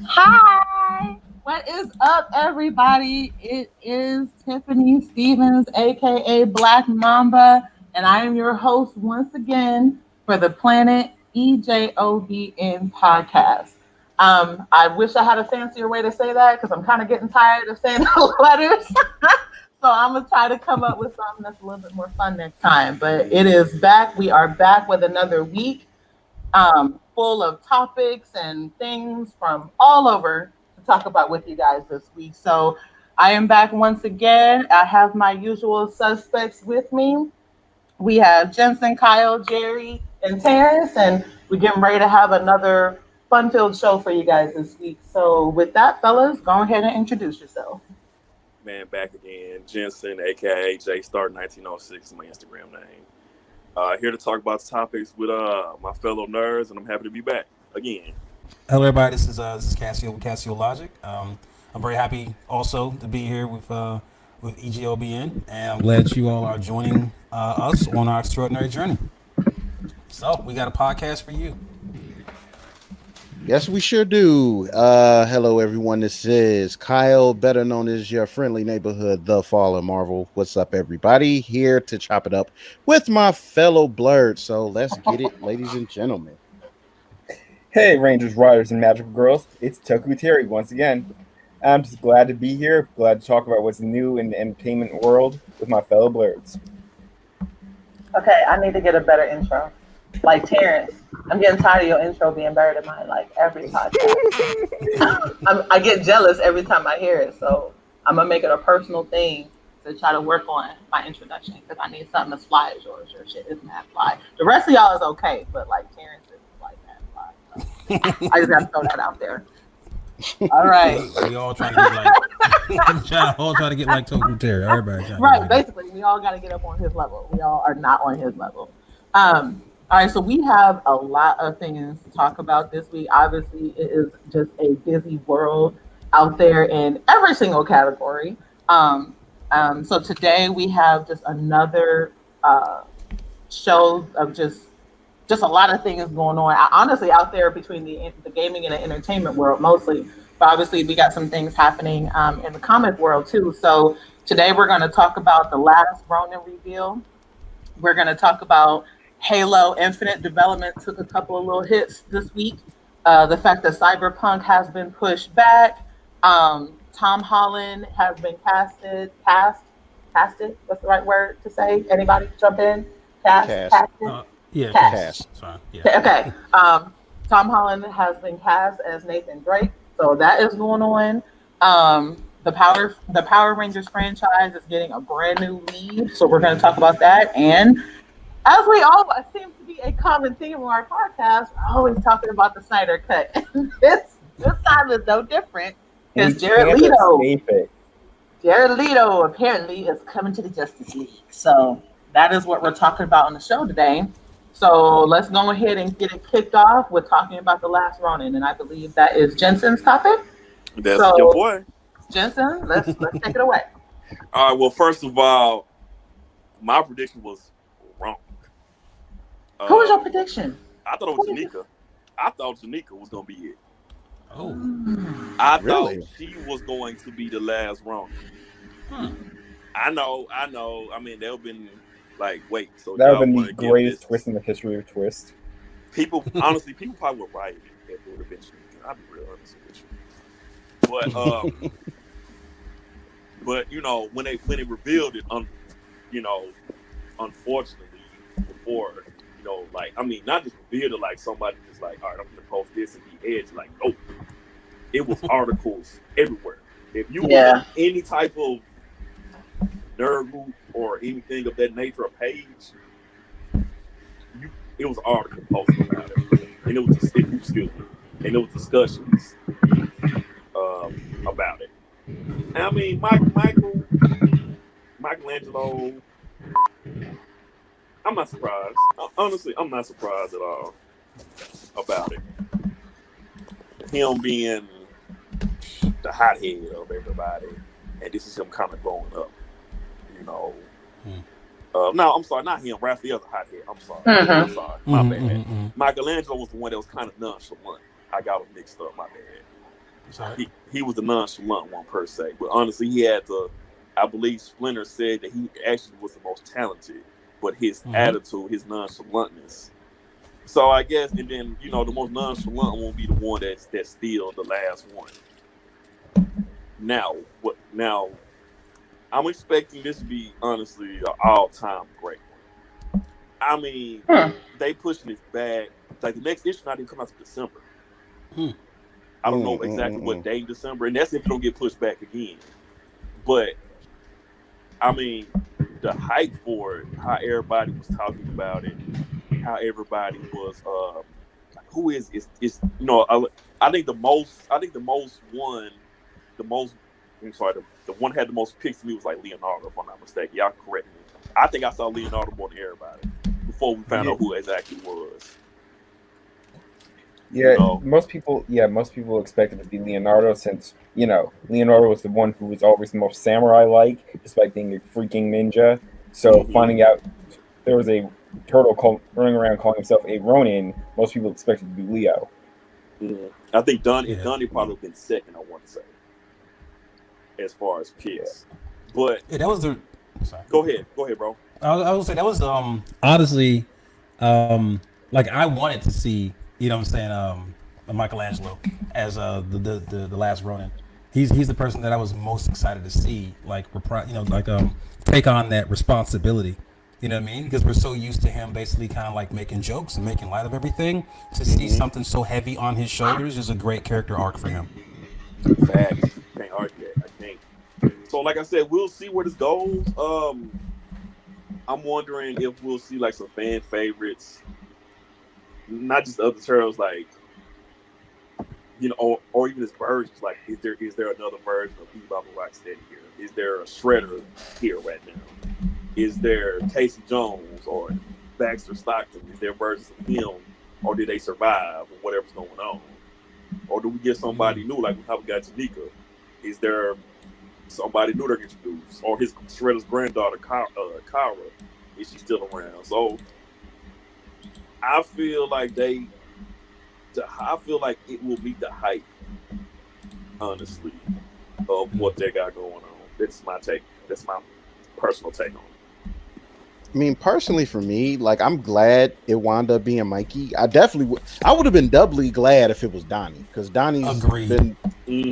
Hi, what is up, everybody? It is Tiffany Stevens, aka Black Mamba, and I am your host once again for the Planet EJOBN podcast. I wish I had a fancier way to say that because I'm kind of getting tired of saying the letters. So I'm gonna try to come up with something that's a little bit more fun next time. But it is back. We are back with another week full of topics and things from all over to talk about with you guys this week. So I am back once again. I have my usual suspects with me. We have Jensen, Kyle, Jerry, and Terrence, and we're getting ready to have another fun-filled show for you guys this week. So with that, fellas, go ahead and introduce yourself. Man, back again. Jensen, aka J Star 1906 is my Instagram name. Here to talk about topics with my fellow nerds, and I'm happy to be back again. Hello, everybody. This is Cassio with Cassio Logic. I'm very happy also to be here with EGOBN, and I'm glad you all are joining us on our extraordinary journey. So we got a podcast for you. Yes, we sure do. Hello, everyone. This is Kyle, better known as your friendly neighborhood, The Fallen Marvel. What's up, everybody? Here to chop it up with my fellow blurred. So let's get it, ladies and gentlemen. Hey, Rangers, Riders, and Magical Girls. It's Toku Terry once again. I'm just glad to be here. Glad to talk about what's new in the entertainment world with my fellow blurreds. Okay, I need to get a better intro. Like Terrence, I'm getting tired of your intro being better than mine. Like every podcast, I get jealous every time I hear it. So I'm gonna make it a personal thing to try to work on my introduction because I need something as fly as yours. Your shit is mad fly. The rest of y'all is okay, but like Terrence is like mad fly. So I just gotta throw that out there. All right. We all trying to get like Toku Terry. Everybody trying Right. to get like Basically, we all got to get up on his level. We all are not on his level. All right. So we have a lot of things to talk about this week. Obviously, it is just a busy world out there in every single category. Um, so today we have just another show of just a lot of things going on. Honestly, out there between the gaming and the entertainment world mostly. But obviously, we got some things happening in the comic world too. So today we're going to talk about the last Ronin reveal. We're going to talk about Halo Infinite development took a couple of little hits this week. The fact that Cyberpunk has been pushed back. Tom Holland has been casted. What's the right word to say? Anybody jump in? Cast. Casted. yeah, Cast. it's fine. Yeah. Okay. Tom Holland has been cast as Nathan Drake, so that is going on. The Power Rangers franchise is getting a brand new lead, so we're going to talk about that. And as we all seems to be a common theme on our podcast, we're always talking about the Snyder Cut. this time is no different because Jared Leto apparently is coming to the Justice League. So that is what we're talking about on the show today. So let's go ahead and get it kicked off with talking about the last Ronin, and I believe that is Jensen's topic. That's So your boy. Jensen, let's take it away. All right. Well, first of all, my prediction was wrong. Who was your prediction? I thought it was Janika. I thought Janika was gonna be it. Oh, I Really? thought she was going to be the last Ronin. I know. I mean, they've been like, wait, so That would y'all have been want the to give greatest this? twist in the history of twists. People, honestly, people probably were right if it would have been Janika. I'll be real honest with you. But you know, when they revealed it, you know, unfortunately, before like, I mean, not just revealed it, like somebody just like, all right, I'm gonna post this and be edge. Like, nope, it was articles everywhere. If you were in any type of nerd group or anything of that nature, a page, it was an article posted about it, and it was and it was discussions about it. And I mean, Michelangelo, I'm not surprised. Honestly, I'm not surprised at all about it. Him being the hothead of everybody, and this is him kind of growing up, you know. No, I'm sorry, not him. Raphael's a hothead. I'm sorry. I'm sorry. My bad. Michelangelo was the one that was kind of nonchalant. I got him mixed up. My bad. Sorry. he was the nonchalant one per se, but honestly, he had the. I believe Splinter said that he actually was the most talented, but his Mm-hmm. attitude, his nonchalantness. So I guess, and then the most nonchalant won't be the one that's still the last one. Now, what? Now, I'm expecting this to be honestly an all time great one. I mean, Hmm. they pushing this back. Like the next issue not even come out to December. Hmm. I don't Mm, know mm, exactly mm, what mm. day in December, and that's if it don't get pushed back again. But I mean, the hype for it, how everybody was talking about it, how everybody was, like, who is I think the most one, the most. I'm sorry, the one had the most picks to me was like Leonardo, if I'm not mistaken. Y'all correct me. I think I saw Leonardo more than everybody before we found Yeah, out who exactly was. You yeah. know, Most people expected it to be Leonardo, since Leonardo was the one who was always the most samurai-like, despite being a freaking ninja. So hmm finding out there was a running around calling himself a Ronin, most people expected it to be Leo. I think Yeah. Donnie probably Mm. been second. I want to say as far as Yeah. picks, but Yeah, that was the. Sorry. go ahead, bro. I would say that was honestly, like I wanted to see, you know what I'm saying, Michelangelo as the last Ronin. He's the person that I was most excited to see, like like take on that responsibility. You know what I mean? Because we're so used to him basically kind of like making jokes and making light of everything. To see hmm something so heavy on his shoulders is a great character arc for him. Facts. Can't argue that. I can't. So, like I said, we'll see where this goes. I'm wondering if we'll see like some fan favorites, not just other turtles, like or even his versions. Like, is there another version of Bebop and Rocksteady here? Is there a Shredder here right now? Is there Casey Jones or Baxter Stockton? Is there versions of him, or did they survive or whatever's going on? Or do we get somebody new like how we got Janika? Is there somebody new to introduce? Or his Shredder's granddaughter, Kara, is she still around? So I feel like I feel like it will meet the hype, honestly, of what they got going on. That's my take. That's my personal take on it. I mean, personally, for me, like, I'm glad it wound up being Mikey. I definitely would. I would have been doubly glad if it was Donnie, because Donnie's Agreed. been Mm-hmm.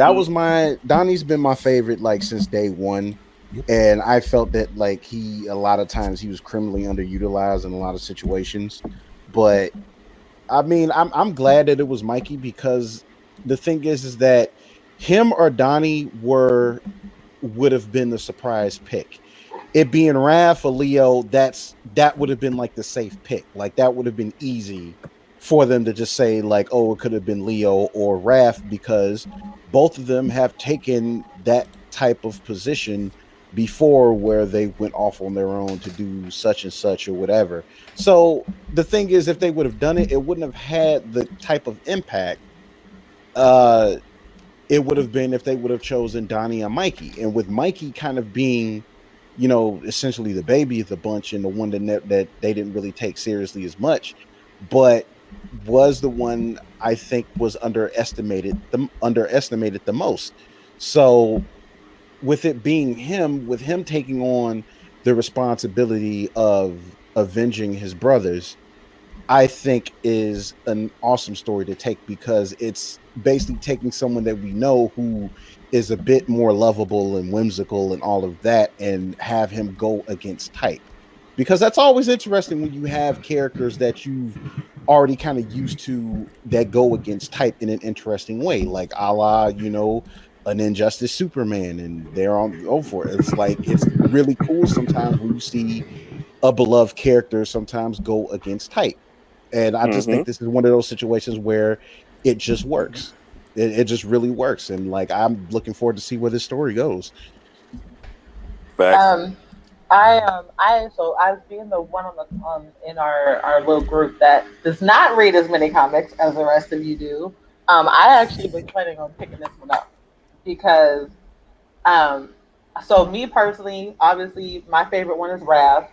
Donnie's been my favorite like since day one, Yep. and I felt that like a lot of times he was criminally underutilized in a lot of situations. But I mean, I'm glad that it was Mikey, because the thing is that him or Donnie would have been the surprise pick. It being Raph or Leo, that would have been like the safe pick. Like, that would have been easy for them to just say like, oh, it could have been Leo or Raph, because both of them have taken that type of position before, where they went off on their own to do such and such or whatever. So the thing is, if they would have done it, it wouldn't have had the type of impact uh it would have been if they would have chosen Donnie and Mikey. And with Mikey kind of being, essentially the baby of the bunch, and the one that they didn't really take seriously as much, but was the one I think was underestimated the most. So with it being him, with him taking on the responsibility of avenging his brothers, I think is an awesome story to take, because it's basically taking someone that we know who is a bit more lovable and whimsical and all of that, and have him go against type. Because that's always interesting when you have characters that you've already kind of used to that go against type in an interesting way, like a la, an Injustice Superman, and they're on go for it. It's like, it's really cool sometimes when you see a beloved character sometimes go against type. And I just Mm-hmm. think this is one of those situations where it just works. It just really works. And like, I'm looking forward to see where this story goes. Facts. Um, I was being the one on the in our little group that does not read as many comics as the rest of you do. I actually was planning on picking this one up because um, so me personally, obviously my favorite one is Raph.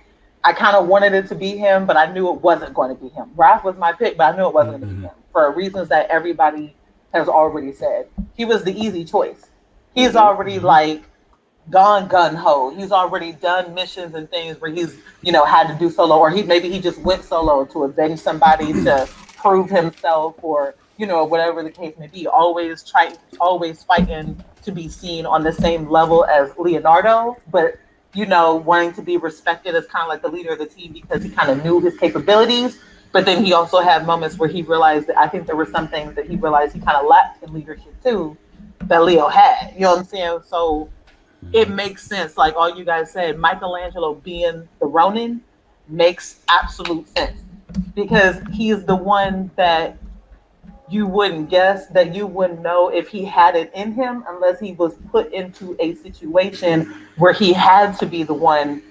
I kind of wanted it to be him, but I knew it wasn't going to be him. Raph was my pick, but I knew it wasn't going to be Mm-hmm. him for reasons that everybody has already said. He was the easy choice. He's already like gone gun ho. He's already done missions and things where he's, had to do solo, or maybe he just went solo to avenge somebody, to prove himself, or whatever the case may be. Always fighting to be seen on the same level as Leonardo, but wanting to be respected as kind of like the leader of the team because he kind of knew his capabilities. But then he also had moments where he realized that I think there were some things that he realized he kind of lacked in leadership too, that Leo had. You know what I'm saying? So it makes sense. Like all you guys said, Michelangelo being the Ronin makes absolute sense because he's the one that you wouldn't guess, that you wouldn't know if he had it in him unless he was put into a situation where he had to be the one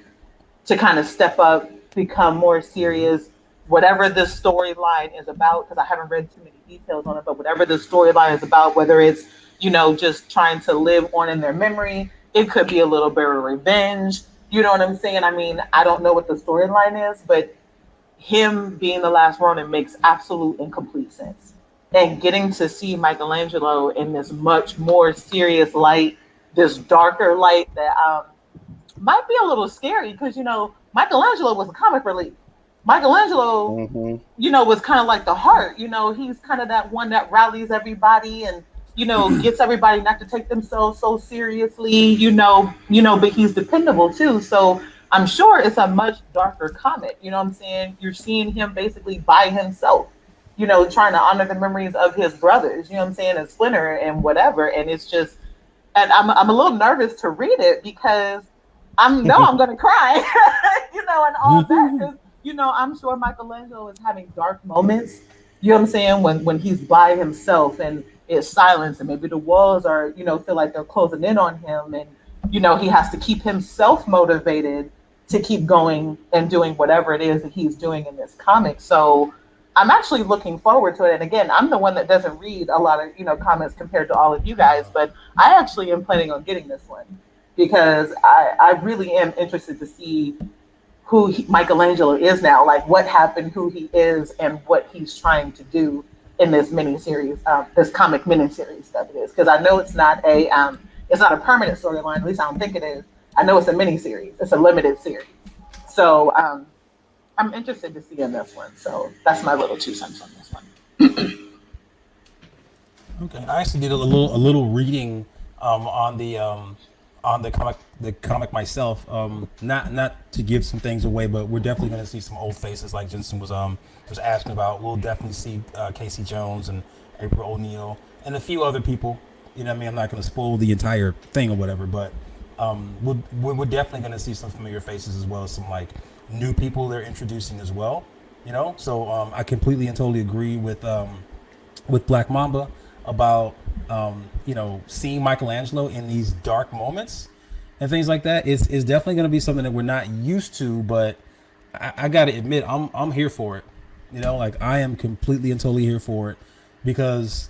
to kind of step up, become more serious, whatever this storyline is about, because I haven't read too many details on it, but whatever the storyline is about, whether it's, just trying to live on in their memory, it could be a little bit of revenge. You know what I'm saying? I mean, I don't know what the storyline is, but him being the last Ronin makes absolute and complete sense. And getting to see Michelangelo in this much more serious light, this darker light that might be a little scary because, Michelangelo was a comic relief. Michelangelo, was kind of like the heart. He's kind of that one that rallies everybody and, gets everybody not to take themselves so seriously, but he's dependable too. So I'm sure it's a much darker comic. You know what I'm saying? You're seeing him basically by himself, trying to honor the memories of his brothers, you know what I'm saying, and Splinter and whatever. And it's just, and I'm a little nervous to read it because I'm going to cry, and all that. 'Cause, I'm sure Michelangelo is having dark moments, you know what I'm saying, when he's by himself and it's silence and maybe the walls are, feel like they're closing in on him. And, he has to keep himself motivated to keep going and doing whatever it is that he's doing in this comic. So I'm actually looking forward to it. And again, I'm the one that doesn't read a lot of, comics compared to all of you guys, but I actually am planning on getting this one because I really am interested to see who Michelangelo is now, like what happened, who he is, and what he's trying to do in this miniseries, this comic miniseries that it is. Because I know it's not a permanent storyline. At least I don't think it is. I know it's a miniseries. It's a limited series. So I'm interested to see in this one. So that's my little 2 cents on this one. Okay, I actually did a little reading on the comic myself. Not to give some things away, but we're definitely going to see some old faces like Jensen was asking about. We'll definitely see Casey Jones and April O'Neil and a few other people. You know what I mean? I'm not going to spoil the entire thing or whatever, but we're definitely going to see some familiar faces as well as some like new people they're introducing as well. So I completely and totally agree with Black Mamba about seeing Michelangelo in these dark moments and things like that. It's definitely going to be something that we're not used to, but I got to admit I'm here for it. Like I am completely and totally here for it because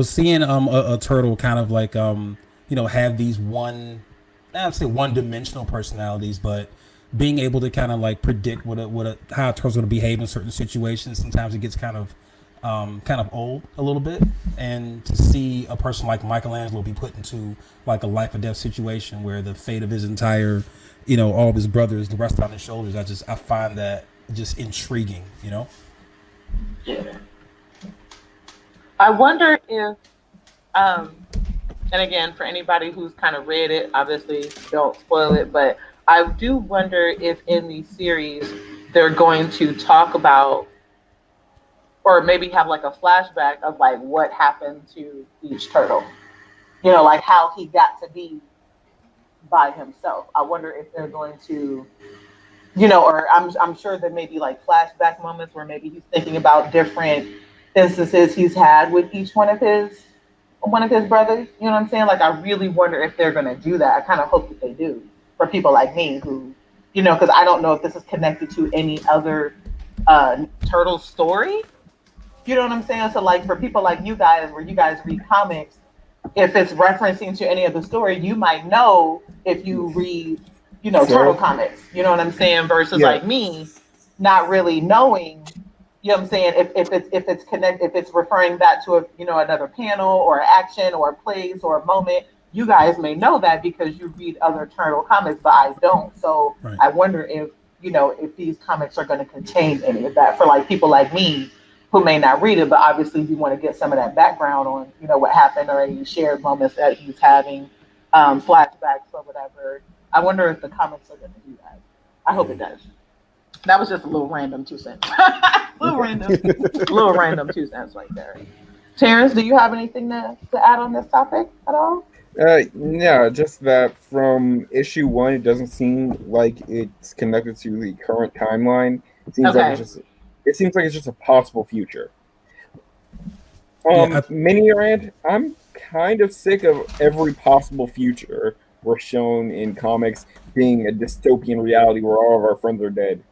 seeing a turtle kind of like have these one-dimensional personalities, but being able to kind of like predict how a turtle's going to behave in certain situations. Sometimes it gets kind of old a little bit, and to see a person like Michelangelo be put into like a life or death situation where the fate of his entire, all of his brothers, the rest on his shoulders, I find that just intriguing. Yeah. I wonder if, and again, for anybody who's kind of read it, obviously don't spoil it, but I do wonder if in the series they're going to talk about, or maybe have like a flashback of like what happened to each turtle, like how he got to be by himself. I wonder if they're going to, or I'm sure there may be like flashback moments where maybe he's thinking about different instances he's had with each one of his brothers. You know what I'm saying? Like I really wonder if they're going to do that. I kind of hope that they do for people like me who, because I don't know if this is connected to any other turtle story. You know what I'm saying? So like for people like you guys, where you guys read comics, if it's referencing to any of the story, you might know if you read, turtle comics. You know what I'm saying? Versus like me, not really knowing, You know what I'm saying? If it's connect, if it's referring back to a, another panel or action or a place or a moment, you guys may know that because you read other Turtle comics, but I don't. So Right. I wonder if if these comics are going to contain any of that for like people like me who may not read it, but obviously you want to get some of that background on what happened or any shared moments that he's having, flashbacks or whatever. I wonder if the comics are going to do that. I hope it does. That was just a little random 2 cents. Little random 2 cents right there. Terrence, do you have anything to add on this topic at all? Yeah, just that from issue one, it doesn't seem like it's connected to the current timeline. It seems like Okay. it's just a possible future. Yeah, Mini Rand, I'm kind of sick of every possible future we're shown in comics being a dystopian reality where all of our friends are dead.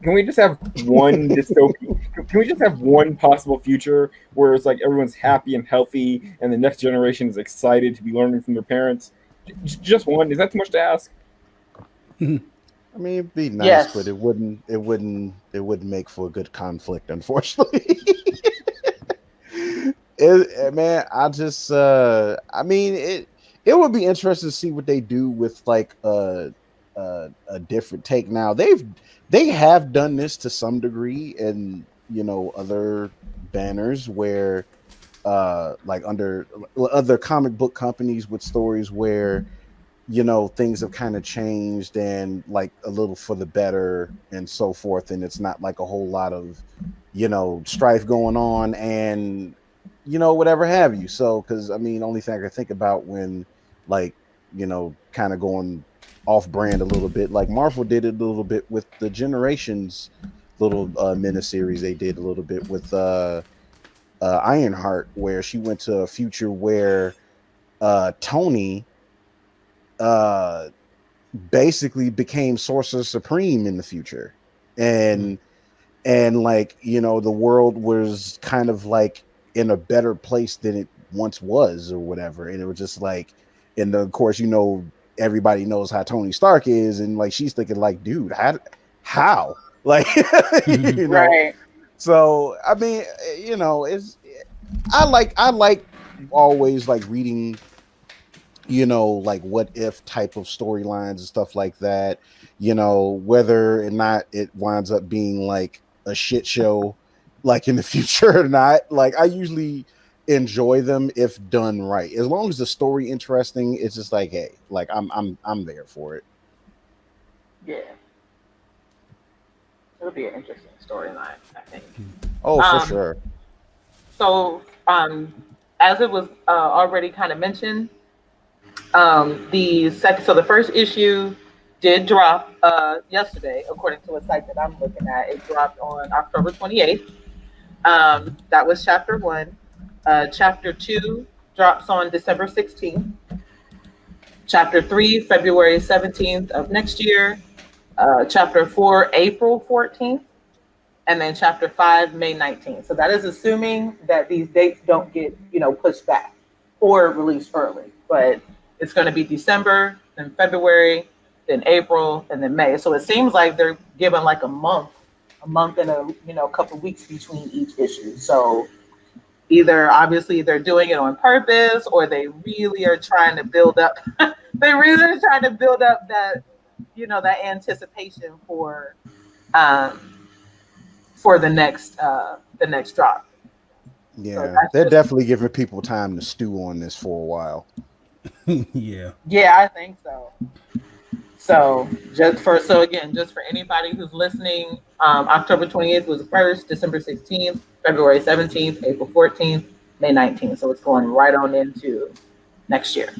Can we just have one dystopian? Can we just have one possible future where it's like everyone's happy and healthy, and the next generation is excited to be learning from their parents? Just one. Is that too much to ask? I mean, it'd be nice, Yes. but it wouldn't make for a good conflict, unfortunately. Man, I mean, it would be interesting to see what they do with like a different take. Now they have done this to some degree in other banners where like under other comic book companies with stories where things have kind of changed and like a little for the better and so forth, and it's not like a whole lot of strife going on and whatever have you. So because I mean, only thing I can think about when like kind of going off brand a little bit, like Marvel did it a little bit with the Generations little miniseries. They did a little bit with Ironheart, where she went to a future where Tony uh basically became Sorcerer Supreme in the future, and like the world was kind of like in a better place than it once was or whatever, and it was just like, and of course everybody knows how Tony Stark is, and like she's thinking like, dude, how like Right. so I mean, it's I like always like reading like what if type of storylines and stuff like that, whether or not it winds up being like a shit show like in the future or not. Like I usually enjoy them if done right. As long as the story interesting, it's just like, hey, like I'm there for it. Yeah. It'll be an interesting storyline, I think. Oh, for Um, sure. so, as it was already kind of mentioned, the first issue did drop yesterday, according to a site that I'm looking at. It dropped on October 28th. That was chapter one. Chapter two drops on December 16th. Chapter three, February 17th of next year. Chapter four, April 14th. And then chapter five, May 19th. So that is assuming that these dates don't get, pushed back or released early. But it's going to be December, then February, then April, and then May. So it seems like they're given like a month and a couple weeks between each issue. So either obviously they're doing it on purpose, or they really are trying to build up. They really are trying to build up that that anticipation um, for the next drop. So Yeah, that's they're just definitely giving people time to stew on this for a while. Yeah. yeah, I think so. So just for anybody who's listening, October 28th was the first, December 16th, February 17th, April 14th, May 19th. So it's going right on into next year.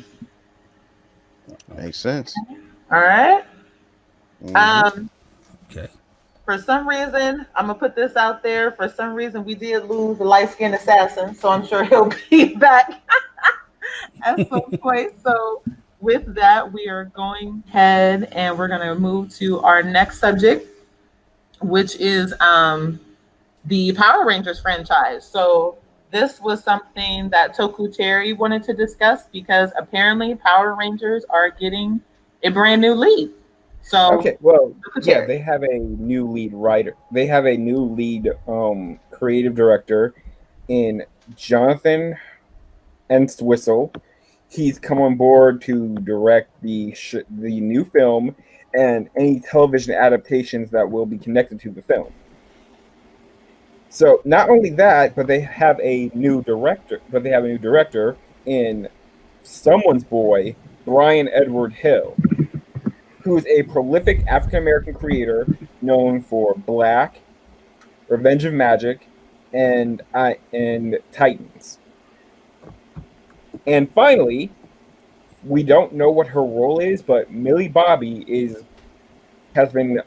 Makes sense. All right. Mhm. Okay. For some reason, I'm gonna put this out there. For some reason, we did lose the light skinned assassin, so I'm sure he'll be back at some point. So, with that, we are going ahead and we're gonna move to our next subject, which is the Power Rangers franchise. So, this was something that Toku Terry wanted to discuss because apparently Power Rangers are getting a brand new lead. So Okay, well, yeah, Secretary. they have a new lead writer. They have a new lead creative director in Jonathan Entwistle. He's come on board to direct the new film and any television adaptations that will be connected to the film. So not only that, but they have a new director. But they have a new director in Someone's Boy, Brian Edward Hill, who is a prolific African American creator known for Black, Revenge of Magic, and Titans. And finally, we don't know what her role is, but Millie Bobby has been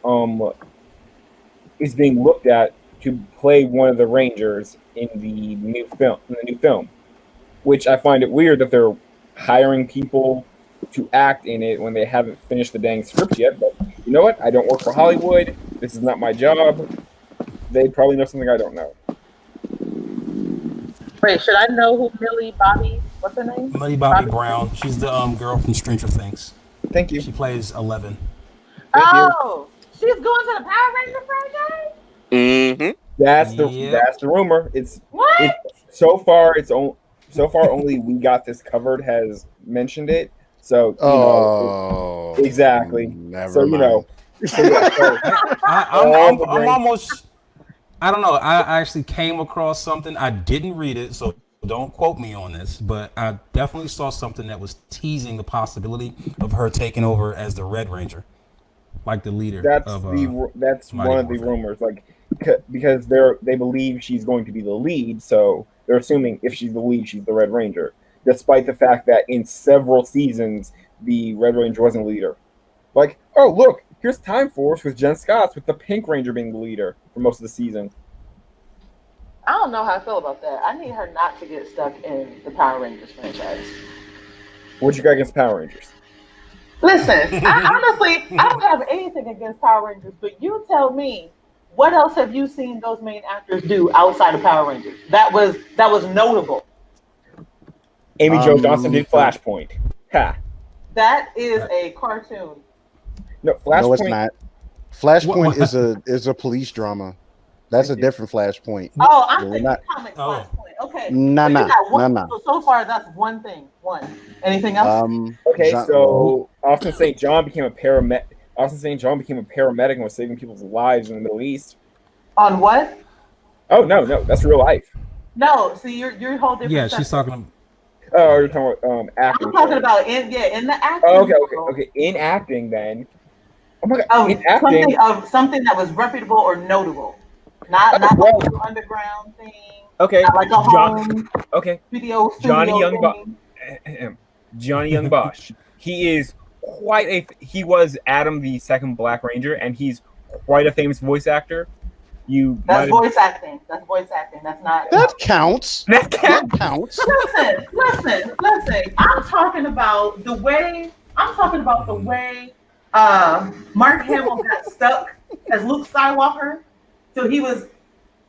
is being looked at to play one of the Rangers in the new film, which I find it weird that they're hiring people to act in it when they haven't finished the dang script yet. But you know what? I don't work for Hollywood. This is not my job. They probably know something I don't know. Wait, should I know who Millie Bobby? What's her name? Millie Bobby Brown. She's the girl from Stranger Things. Thank you. She plays 11. Thank you. Oh, she's going to the Power Ranger franchise. Mm-hmm. That's Yep. the rumor. It's What? so far only We Got This Covered has mentioned it. So exactly. Never So mind. I'm almost. I don't know. I actually came across something. I didn't read it, so don't quote me on this. But I definitely saw something that was teasing the possibility of her taking over as the Red Ranger, like the leader. That's of, that's Mighty one of the Morphin. rumors. Like because they believe she's going to be the lead, so they're assuming if she's the lead, she's the Red Ranger. Despite the fact that in several seasons the Red Ranger wasn't the leader. Like, oh look, here's Time Force with Jen Scott with the Pink Ranger being the leader for most of the season. I don't know how I feel about that. I need her not to get stuck in the Power Rangers franchise. What you got against Power Rangers? Listen, honestly, I don't have anything against Power Rangers, but you tell me, what else have you seen those main actors do outside of Power Rangers? That was notable. Amy Jo Johnson did Flashpoint. Ha. That is a cartoon. No, Flashpoint. No, it's not. Flashpoint is a police drama. That's a different Flashpoint. Oh, I'm We're thinking not- comic Oh. Flashpoint. Okay. Nah, So you nah, got one- nah, nah. So far, that's one thing. Anything else? Okay, John- so Austin St. John became a paramedic. Austin St. John became a paramedic and was saving people's lives in the Middle East. On what? Oh no, that's real life. No, see, you're whole different. Yeah, she's subject. talking. Oh, you're talking about acting. I'm talking about in the acting. Oh, world okay. In acting, then. Oh my god. Of In acting. something that was reputable or notable, not well- like an underground thing. Okay. Not like a home Okay. video Johnny studio Young thing. Johnny Young Bosch. He was Adam the second Black Ranger, and he's quite a famous voice actor. That's voice acting. That's not. That counts. That That counts. Listen. I'm talking about the way. Mark Hamill got stuck as Luke Skywalker. So he was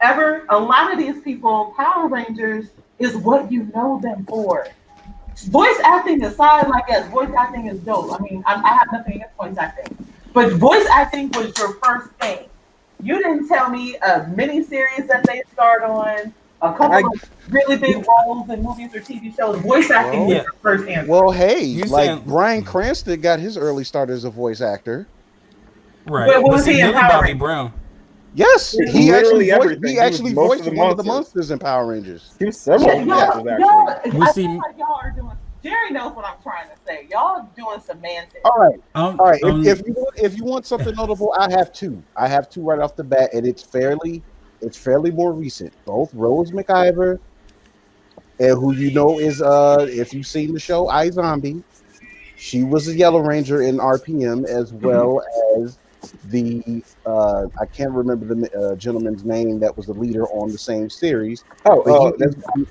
a lot of these people, Power Rangers is what you know them for. Voice acting aside, like yes, voice acting is dope. I mean, I have nothing against voice acting, but voice acting was your first thing. You didn't tell me a miniseries that they starred on, a couple of really big roles in movies or TV shows. Voice acting was your first answer. Well, hey, You like saying- Bryan Cranston got his early start as a voice actor. Right. Wait, what was See, he in Millie Power Bobby Rangers? Brown. Yes, he Literally actually everything. he He actually was most voiced of the one of the monsters. monsters in Power Rangers. He was several monsters, actually. Y'all, We I see- feel like y'all are doing. Jerry knows what I'm trying to say. Y'all doing semantics. All right. All right, If if you want something notable, I have two right off the bat, and it's fairly more recent. Both Rose McIver, and who you know is if you've seen the show iZombie, she was a Yellow Ranger in RPM as well as the I can't remember the gentleman's name that was the leader on the same series. But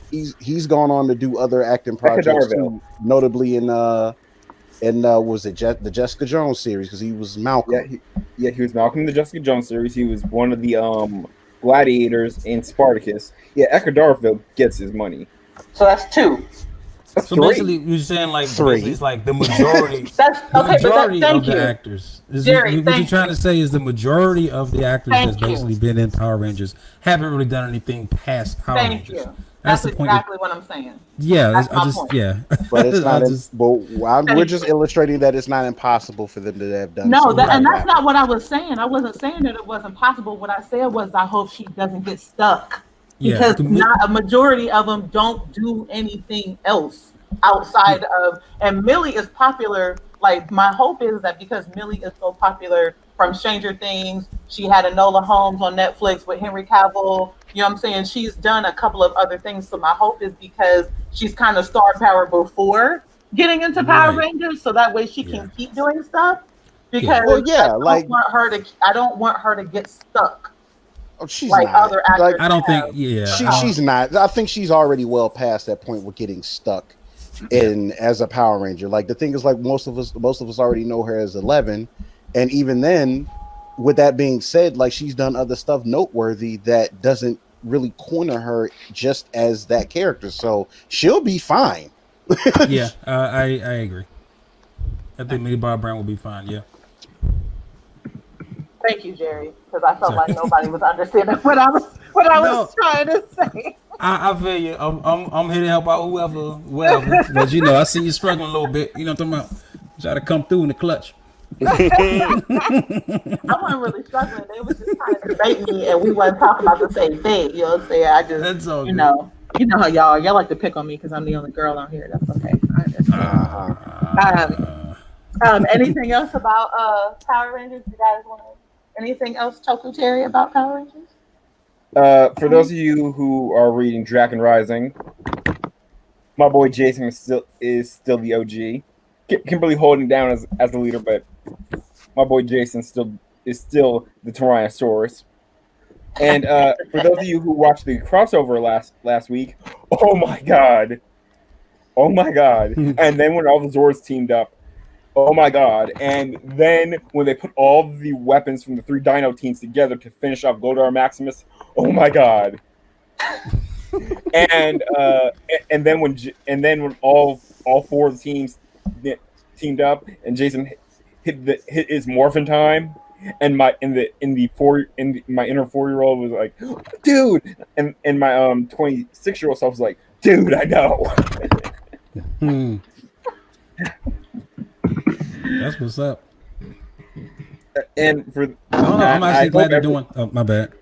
he's gone on to do other acting projects too, notably in was it the Jessica Jones series because he was Malcolm. He was Malcolm in the Jessica Jones series. He was one of the gladiators in Spartacus. Yeah, Eckhart Darfield gets his money. So that's two. So Three. basically, you're saying like Three. basically it's like the majority. That's The okay, but majority thank of the you, actors. Jerry. What you're Thank trying you. to say is the majority of the actors that's Thank basically you. been in Power Rangers haven't really done anything past Power Thank Rangers. you. That's That's the point. exactly what I'm saying. Yeah, That's I my just point. yeah. But it's I not. just We're Thank just you. illustrating that it's not impossible for them to have done No, so. that, right. and Without that's having. not what I was saying. I wasn't saying that it wasn't possible. What I said was I hope she doesn't get stuck Yeah, because not a majority of them don't do anything else outside of. And Millie is popular. Like my hope is that because Millie is so popular from Stranger Things, she had Enola Holmes on Netflix with Henry Cavill. You know what I'm saying? She's done a couple of other things. So my hope is because she's kind of star power before getting into Power right. Rangers, so that way she Yeah. can keep doing stuff Yeah. Well, because yeah, like I don't want her to get stuck she's like not. other Like actors I don't think have yeah. I sometimes. don't she's not. I think she's already well past that point with getting stuck yeah. in as a Power Ranger. Like the thing is, like most of us already know her as 11, and even then, with that being said, like she's done other stuff noteworthy that doesn't really corner her just as that character. So she'll be fine. Yeah, I agree. I think Millie Bob Brown will be fine. Yeah. Thank you, Jerry, because I felt Sorry. like nobody was understanding what I was No, trying to say. I feel you. I'm here to help out whoever. But you know, I see you struggling a little bit. You know what I'm talking about? Try to come through in the clutch. I wasn't really struggling. They was just trying to debate me, and we wasn't talking about the same thing. You know what I'm saying? I just, That's all you good. know, you know how y'all like to pick on me because I'm the only girl on here. That's okay. I understand. Uh-huh. Anything else about Power Rangers? You guys want to? Anything else, Toku Terry, about Power Rangers? For those of you who are reading Dragon Rising, my boy Jason is still the OG. Kimberly holding down as the leader, but my boy Jason is still the Tyrannosaurus. And for those of you who watched the crossover last week, oh my god, oh my god! And then when all the Zords teamed up, oh my god! And then when they put all the weapons from the three Dino teams together to finish off Goldar Maximus, oh my god! And and then when all four of the teams teamed up and Jason hit his morphin time, and my my inner 4-year-old was like, dude, and my 26-year-old self was like, dude, I know. Hmm. That's what's up. And for I don't know. I'm I actually glad hope they're doing. Oh, my bad.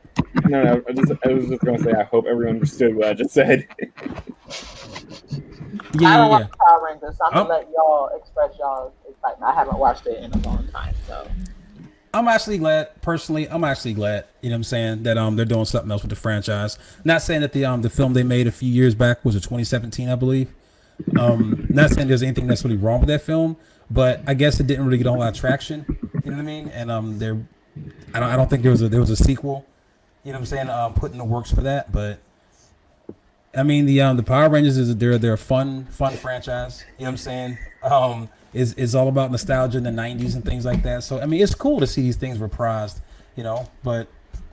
no, I was just gonna say I hope everyone understood what I just said. Yeah, I don't yeah, watch yeah. Power Rangers, so I'm I'm, gonna let y'all express y'all's excitement. I haven't watched it in a long time, so I'm actually glad. Personally, I'm actually glad. You know what I'm saying that they're doing something else with the franchise. Not saying that the film they made a few years back was a 2017, I believe. Not saying there's anything that's really wrong with that film, but I guess it didn't really get a lot of traction. You know what I mean? And I don't think there was a sequel. You know what I'm saying? Put in the works for that, but I mean the Power Rangers they're a fun franchise. You know what I'm saying? Is all about nostalgia in the '90s and things like that. So I mean it's cool to see these things reprised. You know, but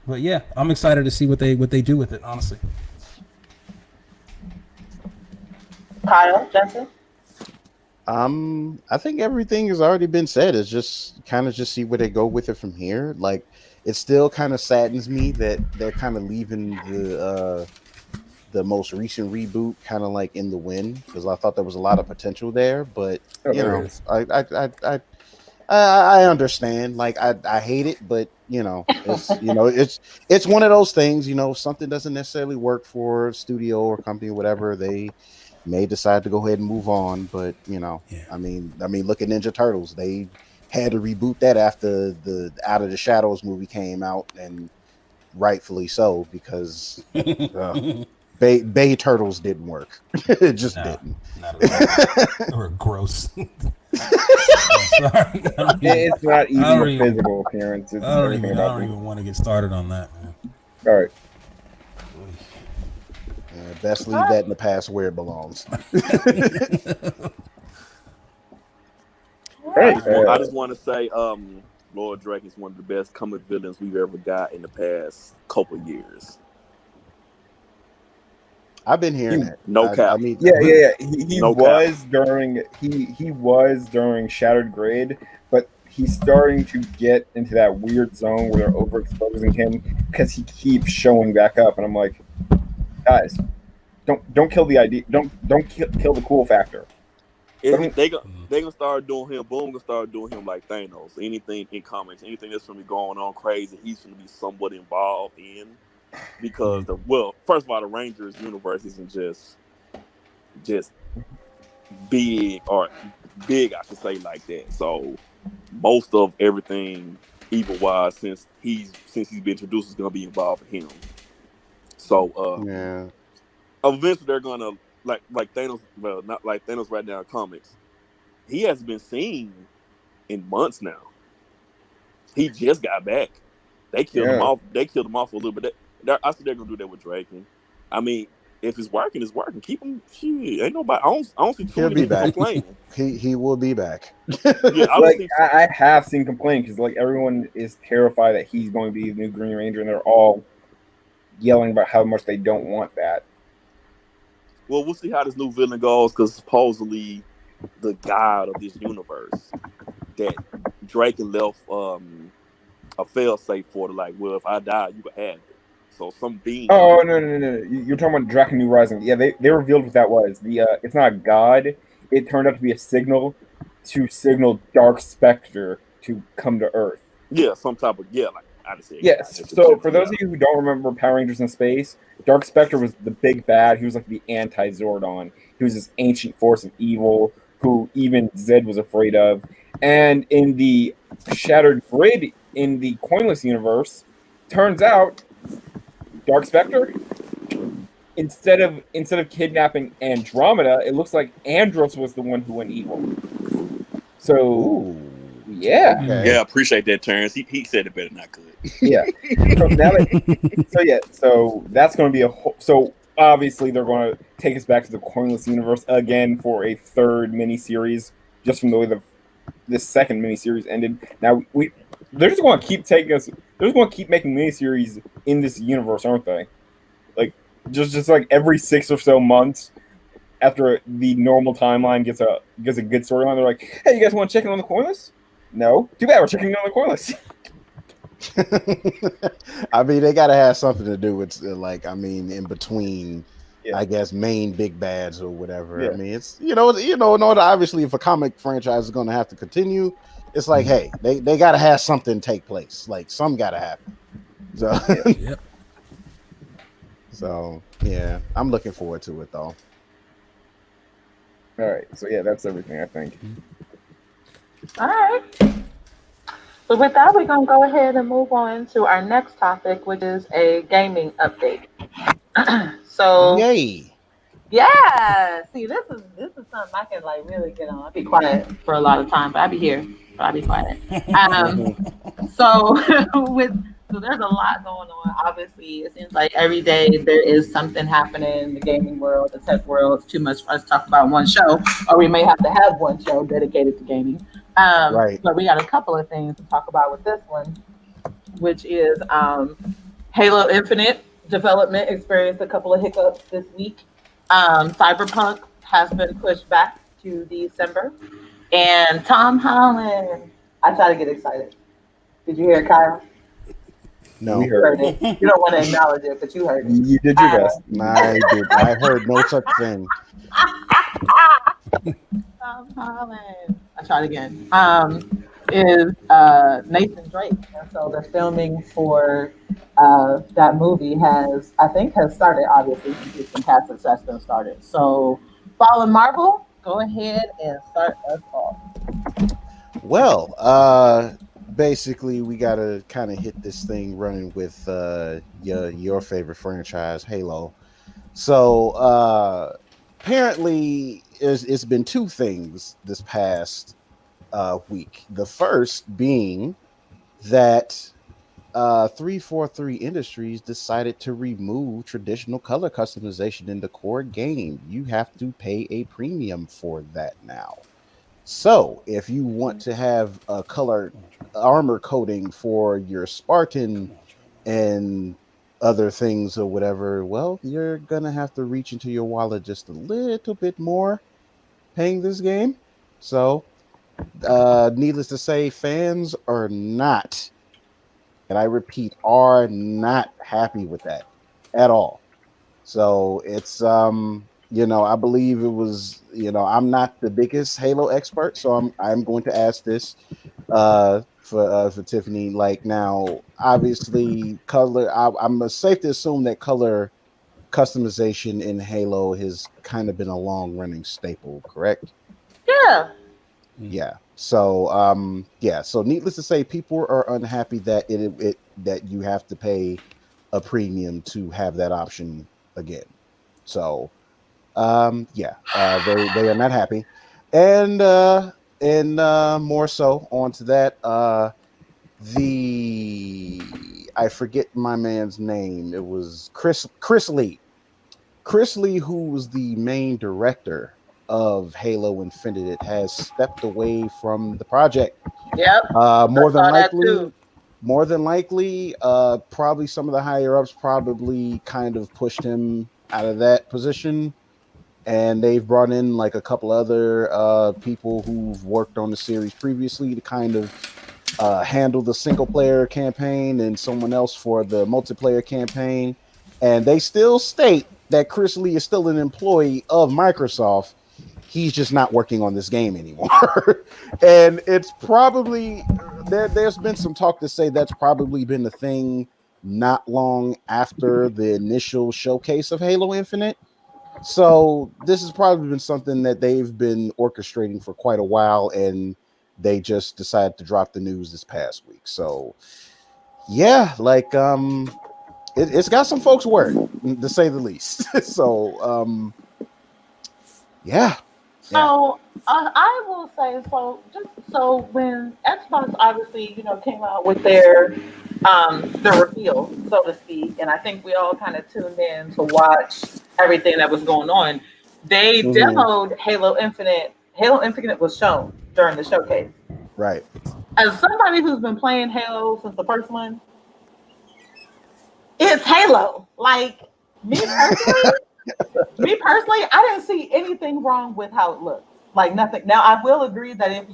yeah, I'm excited to see what they do with it. Honestly. Kyle, Jensen. I think everything has already been said. It's just kind of just see where they go with it from here. Like it still kind of saddens me that they're kind of leaving the most recent reboot kind of like in the wind because I thought there was a lot of potential there. But Oh, you there know, is. I understand. Like I hate it, but it's one of those things. You know, if something doesn't necessarily work for a studio or company or whatever, they may decide to go ahead and move on. But Yeah. look at Ninja Turtles. They had to reboot that after the Out of the Shadows movie came out, and rightfully so because Bay Turtles didn't work. It just No, didn't. not at all. They were gross. Sorry, It's not I even don't the even. physical appearance; it's I don't everything even. I about don't them. even want to get started on that, man. All right. Best leave that in the past where it belongs. All right. I just want to say, Lord Drake is one of the best comic villains we've ever got in the past couple of years. I've been hearing that. No cap. I mean, Yeah. He No was during he was during Shattered Grid, but he's starting to get into that weird zone where they're overexposing him because he keeps showing back up, and I'm like, guys, don't kill the idea. Don't kill the cool factor. They gonna start doing him. Boom, gonna start doing him like Thanos. Anything in comics, anything that's gonna be going on crazy, he's gonna be somewhat involved in because first of all, the Rangers universe isn't just big or big, I should say like that. So most of everything, evil wise, since he's been introduced, is gonna be involved with him. So yeah. eventually they're gonna like Thanos. Well, not like Thanos right now in comics. He hasn't been seen in months now. He just got back. They killed him off. They killed him off for a little bit. I see they're gonna do that with Draken. I mean, if it's working, it's working. Keep him. Shit, ain't nobody. I don't see too He'll many be people back. complaining. He will be back. Yeah, I have seen complaints because like everyone is terrified that he's going to be the new Green Ranger, and they're all yelling about how much they don't want that. Well, we'll see how this new villain goes because supposedly the god of this universe that Draken left a fail safe for the like. Well, if I die, you can have it. So some being. Oh no! You're talking about Draken New Rising. Yeah, they revealed what that was. It's not a god. It turned out to be a signal to signal Dark Spectre to come to Earth. Yeah, some type of like I just said. Yes. So for those of you who don't remember Power Rangers in Space, Dark Spectre was the big bad. He was like the anti-Zordon. He was this ancient force of evil who even Zed was afraid of. And in the Shattered Grid in the Coinless universe, turns out Dark Spectre, instead of kidnapping Andromeda, it looks like Andros was the one who went evil. So yeah, Okay. Yeah, I appreciate that, Terrence. He said it better than I could. Yeah. So that's going to be a whole. So obviously they're going to take us back to the Coinless universe again for a third miniseries, just from the way the second miniseries ended. Now they're just going to keep taking us. They're just going to keep making miniseries in this universe, aren't they? Like just like every 6 or so months. After the normal timeline gets a good storyline, they're like, "Hey, you guys want to check in on the Coinless?" No, too bad we're checking in on the Coinless. I mean, they got to have something to do with in between, Yeah. I guess, main big bads or whatever. Yeah. I mean, it's in order, obviously, if a comic franchise is going to have to continue, it's like, hey, they got to have something take place. Like, some got to happen. So, Yep. so yeah, I'm looking forward to it though. All right, so yeah, that's everything I think. All right. So with that, we're gonna go ahead and move on to our next topic, which is a gaming update. So Yay! yeah, see, this is something I can like really get on. I'll be quiet for a lot of time, but I'll be here. But I'll be quiet. So so there's a lot going on. Obviously, it seems like every day there is something happening in the gaming world, the tech world. It's too much for us to talk about in one show, or we may have to have one show dedicated to gaming. Right. But we got a couple of things to talk about with this one, which is Halo Infinite development experienced a couple of hiccups this week. Cyberpunk has been pushed back to December, and Tom Holland. I try to get excited. Did you hear it, Kyle? No, We You heard it. You don't want to acknowledge it, but you heard it. You did your best. I heard no such thing. Tom Holland. I tried again. Is Nathan Drake, and so the filming for that movie has started. Obviously, since it's been past success, been started. So, Fallen Marvel, go ahead and start us off. Well, basically, we gotta kind of hit this thing running with your favorite franchise, Halo. So apparently, it's been two things this past week. The first being that 343 Industries decided to remove traditional color customization in the core game. You have to pay a premium for that now. So if you want to have a color armor coating for your Spartan and other things or whatever, well, you're gonna have to reach into your wallet just a little bit more paying this game. So, needless to say, fans are not, and I repeat, are not happy with that at all. So it's I believe it was, I'm not the biggest Halo expert, so I'm going to ask this for Tiffany. Like now, obviously, color. I'm safe to assume that color customization in Halo has kind of been a long running staple, correct? Yeah. Yeah. So yeah. So needless to say, people are unhappy that it that you have to pay a premium to have that option again. So yeah, they are not happy, and more so onto that, the I forget my man's name. It was Chris Lee. Chris Lee, who was the main director of Halo Infinite, has stepped away from the project. Yep. More than Saw that too. likely, probably some of the higher ups probably kind of pushed him out of that position, and they've brought in like a couple other people who've worked on the series previously to kind of handle the single player campaign and someone else for the multiplayer campaign. And they still state that Chris Lee is still an employee of Microsoft. He's just not working on this game anymore. And it's probably there's been some talk to say that's probably been the thing not long after the initial showcase of Halo Infinite. So this has probably been something that they've been orchestrating for quite a while, and they just decided to drop the news this past week. So yeah, like it's got some folks worried, to say the least. So yeah. So I will say, so just so when Xbox obviously, came out with their reveal, so to speak, and I think we all kind of tuned in to watch everything that was going on. They Mhm. demoed Halo Infinite. Halo Infinite was shown during the showcase. Right. As somebody who's been playing Halo since the first one, it's Halo. Like me personally, I didn't see anything wrong with how it looked. Like nothing. Now I will agree that if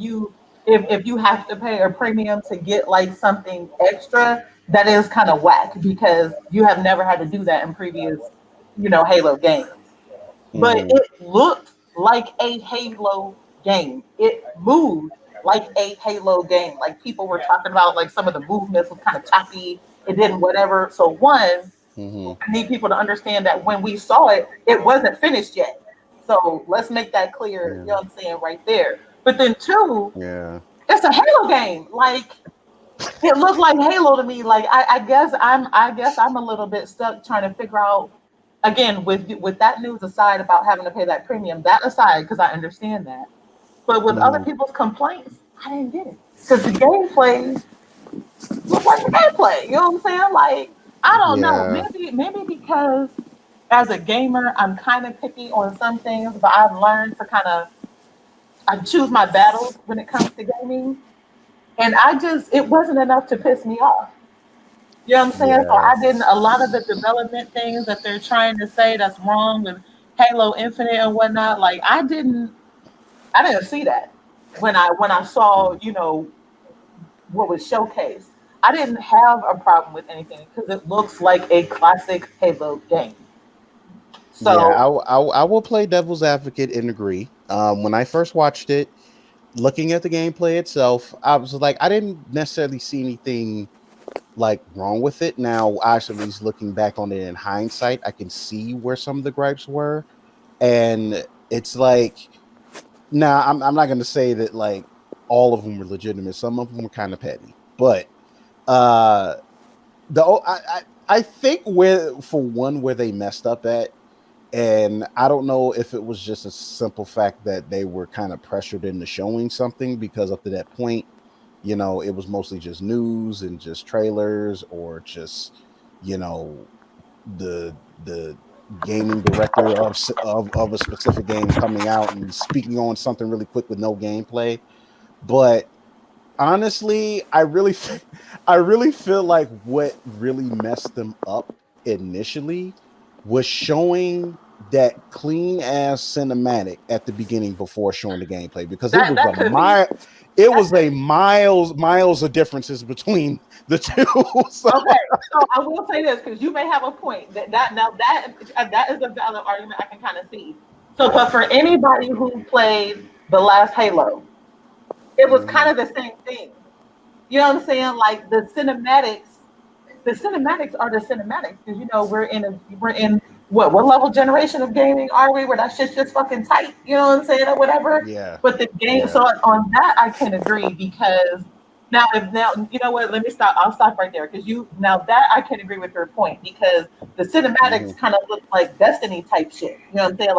you have to pay a premium to get like something extra, that is kind of whack because you have never had to do that in previous, Halo games. But Mhm. it looked like a Halo game. It moved like a Halo game. Like people were talking about like some of the movements was kind of choppy. It didn't whatever. So one, Mhm. I need people to understand that when we saw it, it wasn't finished yet. So let's make that clear, you know Yeah. what I'm saying, right there. But then two, Yeah. it's a Halo game. Like it looked like Halo to me. Like I guess I'm a little bit stuck trying to figure out again with that news aside about having to pay that premium, that aside, because I understand that. But with other Mhm. people's complaints, I didn't get it. Because the gameplay looked like the gameplay. You know what I'm saying? Like, I don't know. Yeah. Maybe because as a gamer, I'm kind of picky on some things, but I've learned to kind of I choose my battles when it comes to gaming. And it wasn't enough to piss me off. You know what I'm saying? So Yeah. I didn't a lot of the development things that they're trying to say that's wrong with Halo Infinite and whatnot, like I didn't see that when I saw, what was showcased. I didn't have a problem with anything because it looks like a classic Halo game. Yeah, So I will play devil's advocate and agree. When I first watched it, looking at the gameplay itself, I was like, I didn't necessarily see anything like wrong with it. Now, actually, just looking back on it in hindsight, I can see where some of the gripes were, and it's like, now I'm not going to say that like all of them were legitimate. Some of them were kind of petty, but uh, I think where they messed up at, and I don't know if it was just a simple fact that they were kind of pressured into showing something because up to that point, it was mostly just news and just trailers or just, you know, the gaming director of a specific game coming out and speaking on something really quick with no gameplay. But honestly, I really feel like what really messed them up initially was showing that clean ass cinematic at the beginning before showing the gameplay, because it was That a could be. miles of differences between the two. So, Okay, so I will say this because you may have a point that is a valid argument I can kind of see. So, but for anybody who played the last Halo, it was kind mhm, of the same thing. You know what I'm saying? Like the cinematics are the cinematics because you know we're in what level generation of gaming are we where that shit's just fucking tight. You know what I'm saying or whatever. yeah, But the game, yeah, so on that I can agree because now you know what? Let me stop. I'll stop right there because you now that I can agree with your point because the hmm cinematics kind of look like Destiny type shit. You know what I'm saying?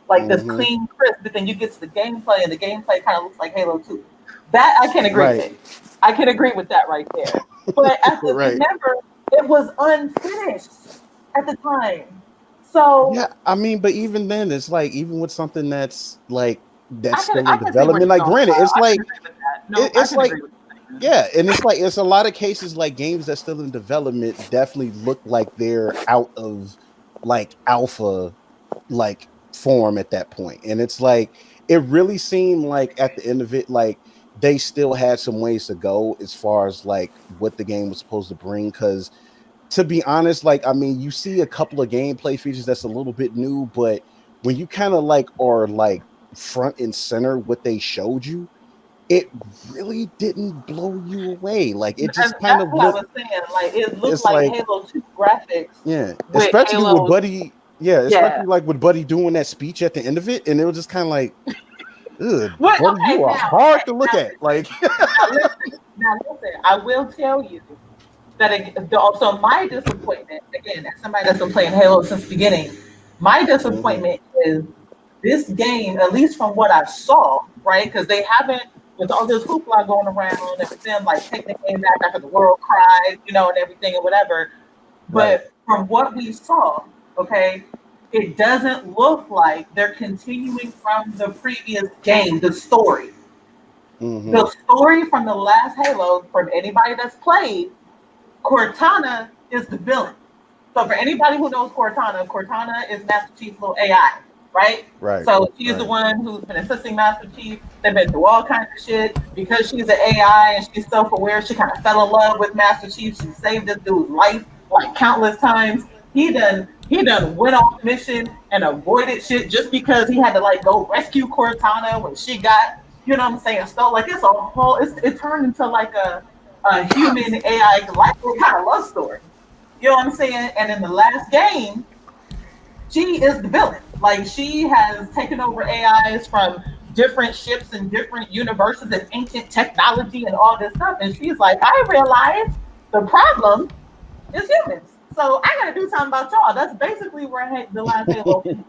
Like this hmm clean crisp, but then you get to the gameplay and the gameplay kind of looks like Halo 2. That I can agree right, with. I can agree with that right there. But right. remember, it was unfinished at the time. So Yeah, I mean, but even then, it's like even with something that's like that's still I in can see where development. you're Like, going, granted, Kyle. it's I can like agree with that. No, I it's can like agree with that. yeah, and it's like it's a lot of cases like games that still in development definitely look like they're out of like alpha like form at that point. And it's like it really seemed like at the end of it, like they still had some ways to go as far as like what the game was supposed to bring. Cause to be honest, like I mean, you see a couple of gameplay features that's a little bit new, but when you kind of like are like front and center what they showed you, it really didn't blow you away. Like it And just kind that's of what I looked. was saying. Like it looked It's like like Halo 2 graphics yeah, with especially with Halo. Buddy. Yeah, Yeah. especially like with Buddy doing that speech at the end of it, and it was just kind of like, ugh, What? Buddy, Okay. you are Now, hard okay. to look at. Like, Now listen. Now listen. I will tell you that also my disappointment again as somebody that's been playing Halo since the beginning, my mhm, disappointment is this game, at least from what I saw, right? Because they haven't with all this hoopla going around and with them like taking the game back after the world cried, you know, and everything and whatever. right, But from what we saw, okay, it doesn't look like they're continuing from the previous game, the story. mhm, The story from the last Halo, from anybody that's played, Cortana is the villain. So for anybody who knows Cortana, Cortana is Master Chief's little AI, right? right, So she's the right, one who's been assisting Master Chief. They've been through all kinds of shit because she's an AI and she's self-aware. She kind of fell in love with Master Chief. She saved this dude's life like countless times. He done went on a mission and avoided shit just because he had to like go rescue Cortana when she got, you know what I'm saying, so like it's a whole it turned into like a human AI like kind of love story. You know what I'm saying? And in the last game, she is the villain. Like she has taken over AIs from different ships and different universes and ancient technology and all this stuff. And she's like, I realize the problem is humans. So I gotta do something about y'all. That's basically where the last Halo ended.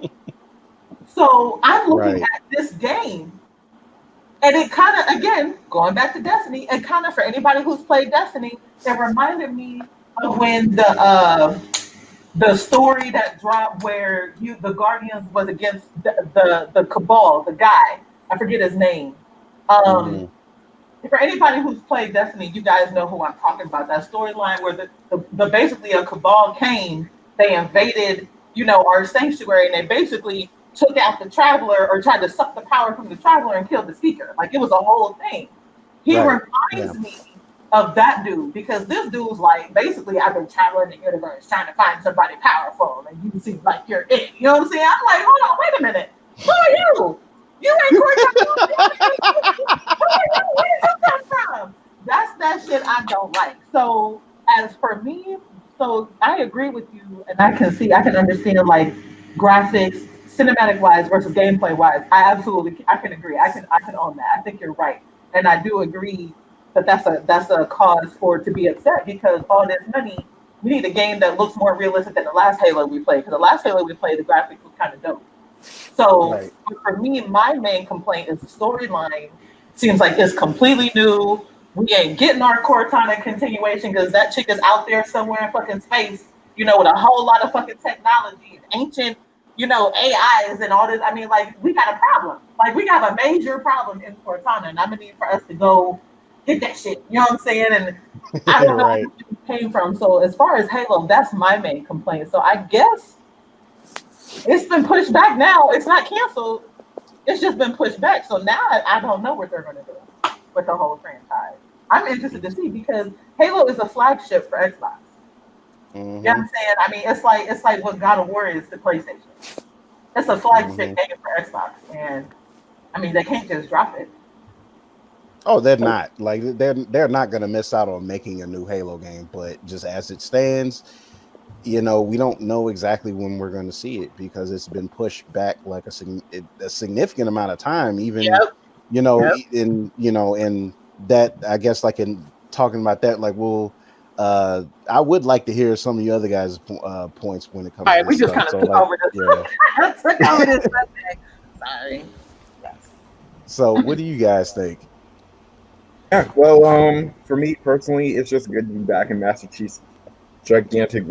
So I'm looking right. at this game and it kind of, again, going back to Destiny, and kind of for anybody who's played Destiny, it reminded me of when the story that dropped where the Guardians was against the Cabal, the guy. I forget his name. Um, Mhm, for anybody who's played Destiny, you guys know who I'm talking about. That storyline where the basically a Cabal came, they invaded, you know, our sanctuary, and they basically took out the Traveler or tried to suck the power from the Traveler and killed the Seeker. Like it was a whole thing. He right. Yeah. reminds me of that dude because this dude's like basically I've been traveling the universe trying to find somebody powerful and you seem like you're it. You know what I'm saying? I'm like, hold on, wait a minute. Who are you? You ain't Cortana. Who are you? Where did you come from? That's that shit I don't like. So as for me, so I agree with you and I can understand like graphics, cinematic wise versus gameplay wise. I can agree. I can own that. I think you're right. And I do agree that that's a cause for it to be upset because all this money, we need a game that looks more realistic than the last Halo we played. Because the last Halo we played, the graphics was kind of dope. So Right. for me, my main complaint is the storyline seems like it's completely new. We ain't getting our Cortana continuation because that chick is out there somewhere in fucking space, you know, with a whole lot of fucking technology and ancient, you know, AIs and all this. I mean, like, we got a problem. Like, we got a major problem in Cortana, and I'm gonna need for us to go get that shit. You know what I'm saying? And I don't know Right. came from. So as far as Halo, that's my main complaint. So I guess it's been pushed back now. It's not canceled. It's just been pushed back. So now I don't know what they're going to do with the whole franchise. I'm interested to see because Halo is a flagship for Xbox. You know what I'm saying? I mean, it's like what God of War is to PlayStation. It's a flagship game for Xbox, and I mean they can't just drop it. Oh, they're not. Like they're not going to miss out on making a new Halo game, but just as it stands, we don't know exactly when we're going to see it because it's been pushed back like a significant amount of time. Even in that, I guess, like in talking about that, like, well, I would like to hear some of you other guys' points when it comes. All right, to we this just kind of stuff. took over this. Yeah. Took over this subject. Sorry. Yes. So, what do you guys think? Yeah, well, for me personally, it's just good to be back in Master Chief's gigantic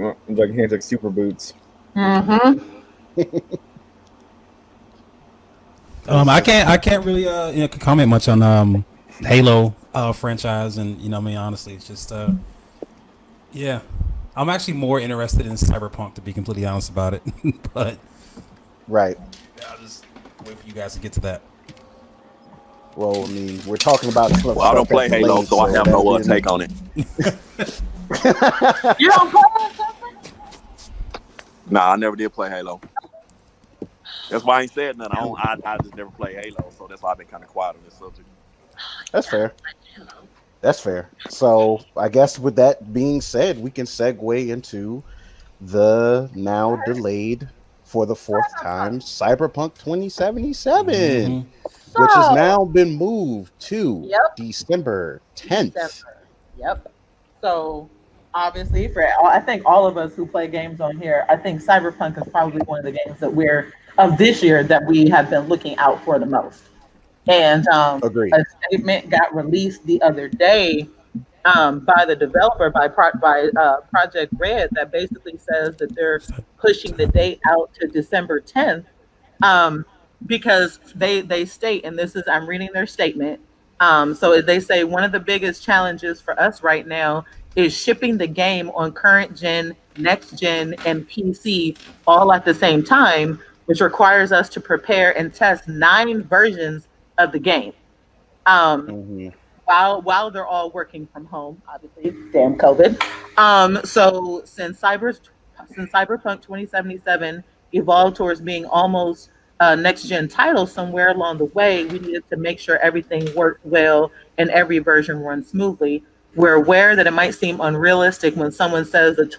super boots. Mm-hmm. I can't really comment much on Halo franchise, and I mean, honestly, it's just yeah, I'm actually more interested in Cyberpunk, to be completely honest about it. But right, I'll just wait for you guys to get to that. Well, I mean, we're talking about stuff. Well, I don't play Halo, so I have no take on it. You don't play it? Nah, I never did play Halo. That's why I ain't said nothing. I just never play Halo, so that's why I've been kind of quiet on this subject. That's fair. That's fair. So I guess with that being said, we can segue into the now delayed for the fourth time Cyberpunk 2077, which has now been moved to December 10th. Yep. So obviously, I think all of us who play games on here, I think Cyberpunk is probably one of the games that of this year that we have been looking out for the most. And a statement got released the other day by the developer, by Project Red, that basically says that they're pushing the date out to December 10th because they state, and I'm reading their statement. So they say one of the biggest challenges for us right now is shipping the game on current gen, next gen, and PC all at the same time, which requires us to prepare and test 9 versions of the game. While they're all working from home, obviously, damn COVID. So since Cyberpunk 2077 evolved towards being almost a next gen title, somewhere along the way, we needed to make sure everything worked well and every version runs smoothly. We're aware that it might seem unrealistic when someone says that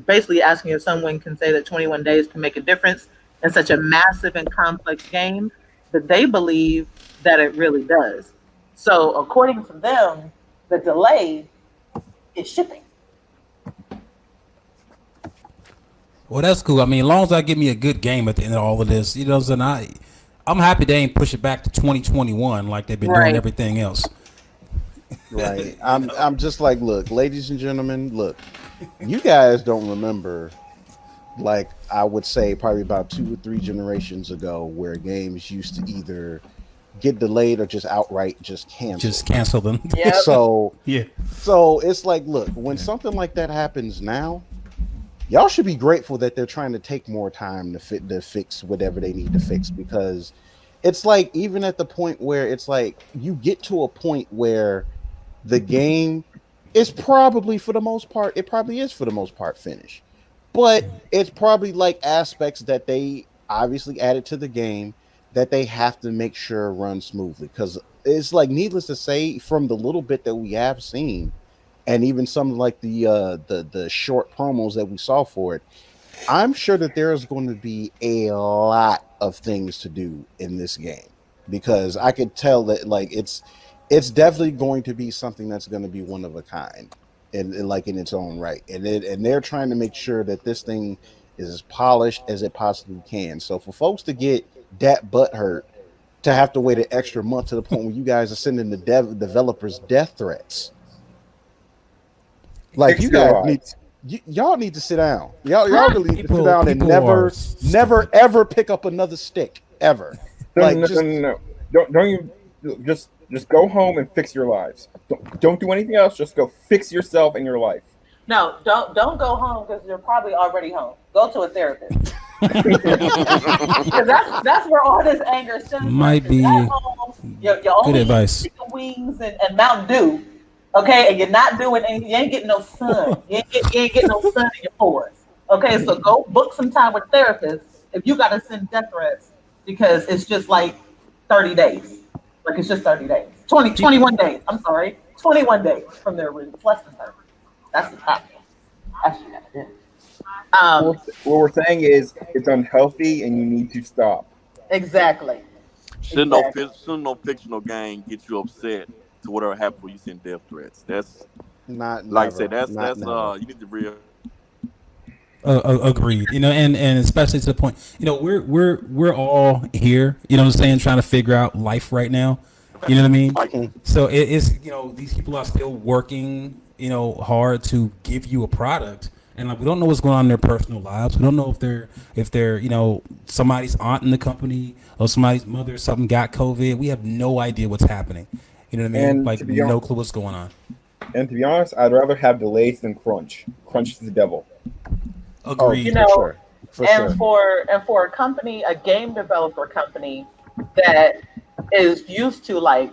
basically asking if someone can say that 21 days can make a difference in such a massive and complex game, but they believe that it really does. So according to them, the delay is shipping. Well, that's cool. I mean, as long as I get me a good game at the end of all of this, I'm happy they ain't push it back to 2021 like they've been doing everything else. Right. I'm just like, look, ladies and gentlemen, look, you guys don't remember, like I would say probably about 2 or 3 generations ago, where games used to either get delayed or just outright cancel. Just cancel them. Yep. So it's like, look, when something like that happens now, y'all should be grateful that they're trying to take more time to fix whatever they need to fix, because it's like, even at the point where it's like you get to a point where the game is probably for the most part finished, but it's probably like aspects that they obviously added to the game that they have to make sure run smoothly, because it's like, needless to say, from the little bit that we have seen, and even some like the short promos that we saw for it, I'm sure that there's going to be a lot of things to do in this game, because I could tell that like it's definitely going to be something that's going to be one of a kind, and like in its own right, and they're trying to make sure that this thing is as polished as it possibly can. So for folks to get that butthurt to have to wait an extra month to the point where you guys are sending the developers death threats, like, you guys y'all need to sit down. Y'all really need to sit down and never ever pick up another stick ever. No. Don't you just Just go home and fix your lives. Don't do anything else. Just go fix yourself and your life. No, don't go home because you're probably already home. Go to a therapist. Because that's where all this anger stems from. Might 'Cause be at home, you're good only eating advice. chicken wings and Mountain Dew, okay, and you're not doing anything. You ain't getting no sun. You ain't getting no sun in your pores. Okay, so go book some time with a therapist if you got to send death threats because it's just like 30 days. Like it's just 30 days. 21 days. I'm sorry. 21 days from their release. Less than 30. That's the top. That's what you gotta do. What we're saying is it's unhealthy and you need to stop. Exactly. Shouldn't Exactly. no fictional game get you upset to whatever happened when you send death threats. That's Not like I never. said. Not That's never. you need to real. Agreed. And especially to the point. We're all here. You know what I'm saying? Trying to figure out life right now. You know what I mean? So it's these people are still working hard to give you a product, and like we don't know what's going on in their personal lives. We don't know if they're somebody's aunt in the company or somebody's mother or something got COVID. We have no idea what's happening. You know what I mean? And Like to be no honest, clue what's going on. I'd rather have delays than crunch. Crunch is the devil. Oh, You Agreed. for know, sure. For sure. for a company, a game developer company that is used to like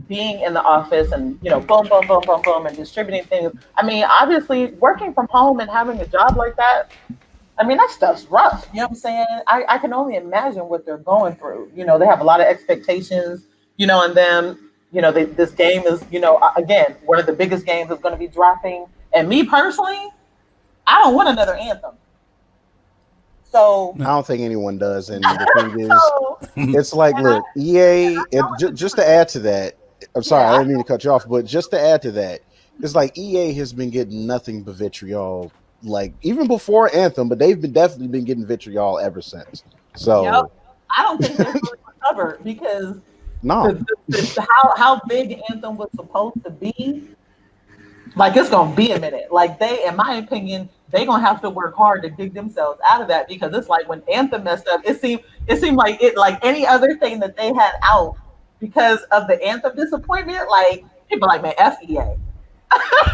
being in the office and boom, boom, boom, boom, boom, and distributing things. I mean, obviously, working from home and having a job like that. I mean, that stuff's rough. You know what I'm saying? I can only imagine what they're going through. They have a lot of expectations. And them. This game is. Again, one of the biggest games is going to be dropping. And me personally, I don't want another anthem. So, I don't think anyone does. And the thing is, so it's like, and I, look, EA, I know it's just to add to that, I'm sorry, yeah, I I didn't mean to cut you off, but just to add to that, it's like EA has been getting nothing but vitriol, like even before Anthem, but they've been definitely been getting vitriol ever since. yep. So, I don't think they've really recovered because no, how big Anthem was supposed to be, like it's gonna be a minute. Like in my opinion, they gonna have to work hard to dig themselves out of that because it's like when Anthem messed up, it seemed like it like any other thing that they had out because of the Anthem disappointment. Like people like man, FEA.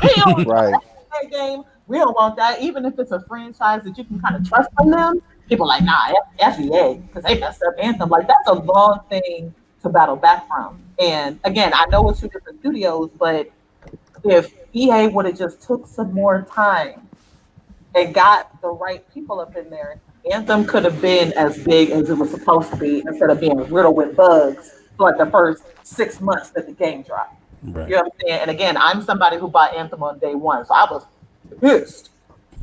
We don't want right. that game. We don't want that, even if it's a franchise that you can kind of trust from them. People like nah, FEA because they messed up Anthem. Like that's a long thing to battle back from. And again, I know it's two different studios, but if EA would have just took some more time and got the right people up in there, Anthem could have been as big as it was supposed to be instead of being riddled with bugs for like the first 6 months that the game dropped. Right. You know what I'm saying? And again, I'm somebody who bought Anthem on day one, so I was pissed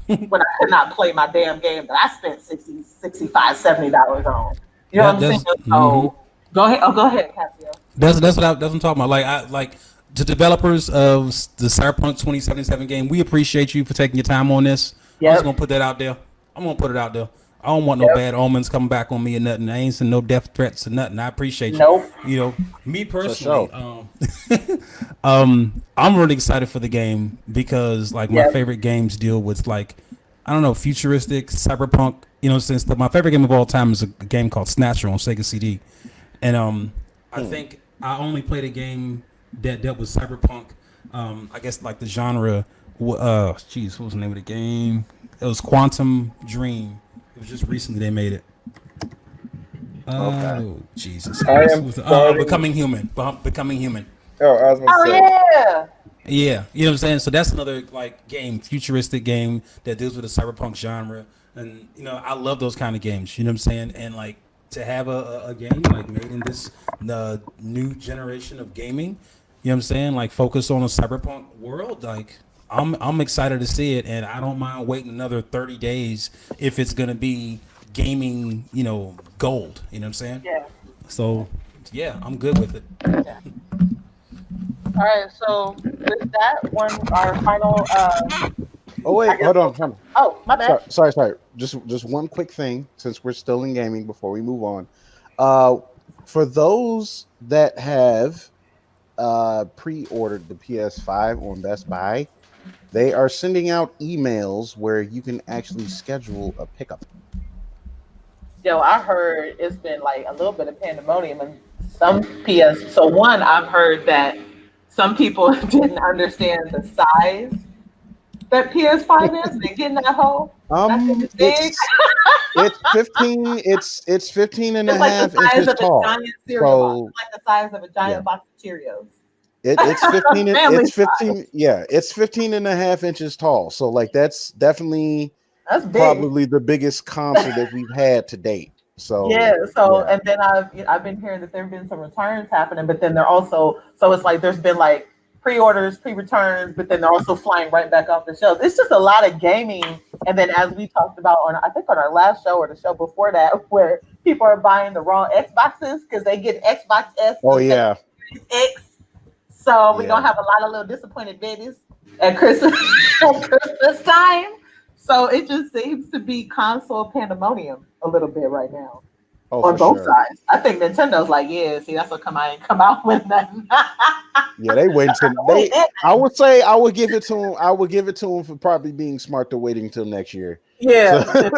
when I could not play my damn game that I spent 60, 65, $70 on. You know what That I'm saying? that's So go ahead. Oh, go ahead, Cassio. That's what I'm talking about. Like I like the developers of the Cyberpunk 2077 game. We appreciate you for taking your time on this. I'm just Yep. gonna put that out there. I'm gonna put it out there. I don't want no Yep. bad omens coming back on me or nothing. I ain't seen no death threats or nothing. I appreciate you. Nope. Me For personally, sure. I'm really excited for the game because like my Yep. favorite games deal with like I don't know futuristic cyberpunk. Since my favorite game of all time is a game called Snatcher on Sega CD, and I think I only played a game that dealt with cyberpunk. I guess like the genre. Jeez, what was the name of the game? It was Quantum Dream. It was just recently they made it. Okay. Oh Jesus I Christ! am Becoming starting. Human. Becoming Human. Oh, I was about Oh to say. yeah. Yeah, you know what I'm saying. So that's another like game, futuristic game that deals with the cyberpunk genre, and I love those kind of games. You know what I'm saying? And like to have a game like made in this new generation of gaming, you know what I'm saying? Like focus on a cyberpunk world. Like I'm excited to see it, and I don't mind waiting another 30 days if it's gonna be gaming, gold. You know what I'm saying? Yeah. So yeah, I'm good with it. Yeah. All right. So with that one, our final. Oh I wait, guess. hold on. Hold on. Oh, my bad. Sorry. Just one quick thing, since we're still in gaming before we move on. Uh, for those that have pre-ordered the PS5 on Best Buy, they are sending out emails where you can actually schedule a pickup. Yo, I heard it's been like a little bit of pandemonium in some PS. So one, I've heard that some people didn't understand the size that PS5 is. They getting that hole. That thing is big. It's 15. It's 15 and a It's like the half size inches of a tall. giant cereal box. So It's like the size of a giant yeah, box of Cheerios. it's 15. Family It's 15. Yeah, it's 15 and a half inches tall. So like that's definitely That's big. probably the biggest console that we've had to date. Yeah. So So, yeah, and then I've been hearing that there've been some returns happening, but then they're also, so it's like there's been like pre-orders, pre-returns, but then they're also flying right back off the shelves. It's just a lot of gaming. And then as we talked about on, I think on our last show or the show before that, where people are buying the wrong Xboxes because they get Xbox S oh instead yeah, of X. So we're yeah. gonna have a lot of little disappointed babies at Christmas at Christmas time. So it just seems to be console pandemonium a little bit right now Oh on for both sure. sides. I think Nintendo's like, yeah, see, that's what come out with nothing. Yeah, they wait until they. I would say I would give it to them. I would give it to them for probably being smart to waiting until next year. So Yeah,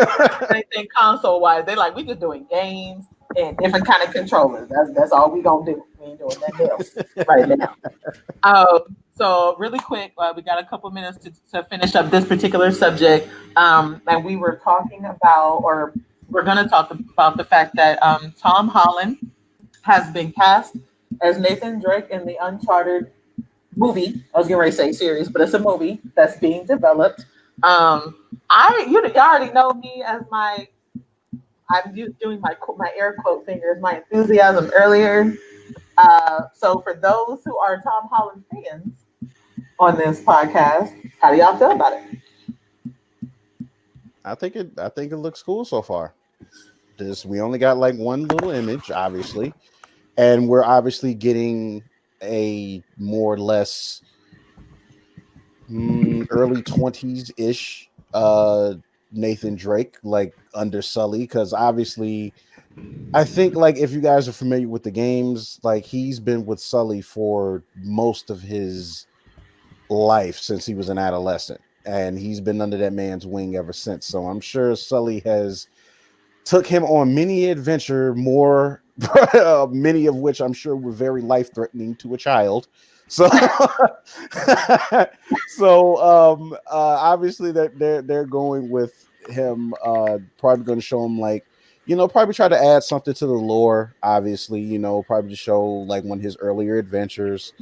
anything console wise, they like we just doing games and different kind of controllers. That's all we gonna do. We ain't doing nothing else right now. So really quick, we got a couple minutes to finish up this particular subject, and we were talking about, or we're going to talk about the fact that Tom Holland has been cast as Nathan Drake in the Uncharted movie. I was getting ready to say series, but it's a movie that's being developed. You already know me as doing my air quote fingers, my enthusiasm earlier. So for those who are Tom Holland fans on this podcast, how do y'all feel about it? I think it looks cool so far. We only got like one little image, obviously, and we're obviously getting a more or less early 20s ish Nathan Drake, like under Sully, because obviously I think like if you guys are familiar with the games, like he's been with Sully for most of his life since he was an adolescent, and he's been under that man's wing ever since. So I'm sure Sully has took him on many adventure, more many of which I'm sure were very life threatening to a child. So, obviously that they're going with him. Probably going to show him like, probably try to add something to the lore. Obviously, probably to show like one of his earlier adventures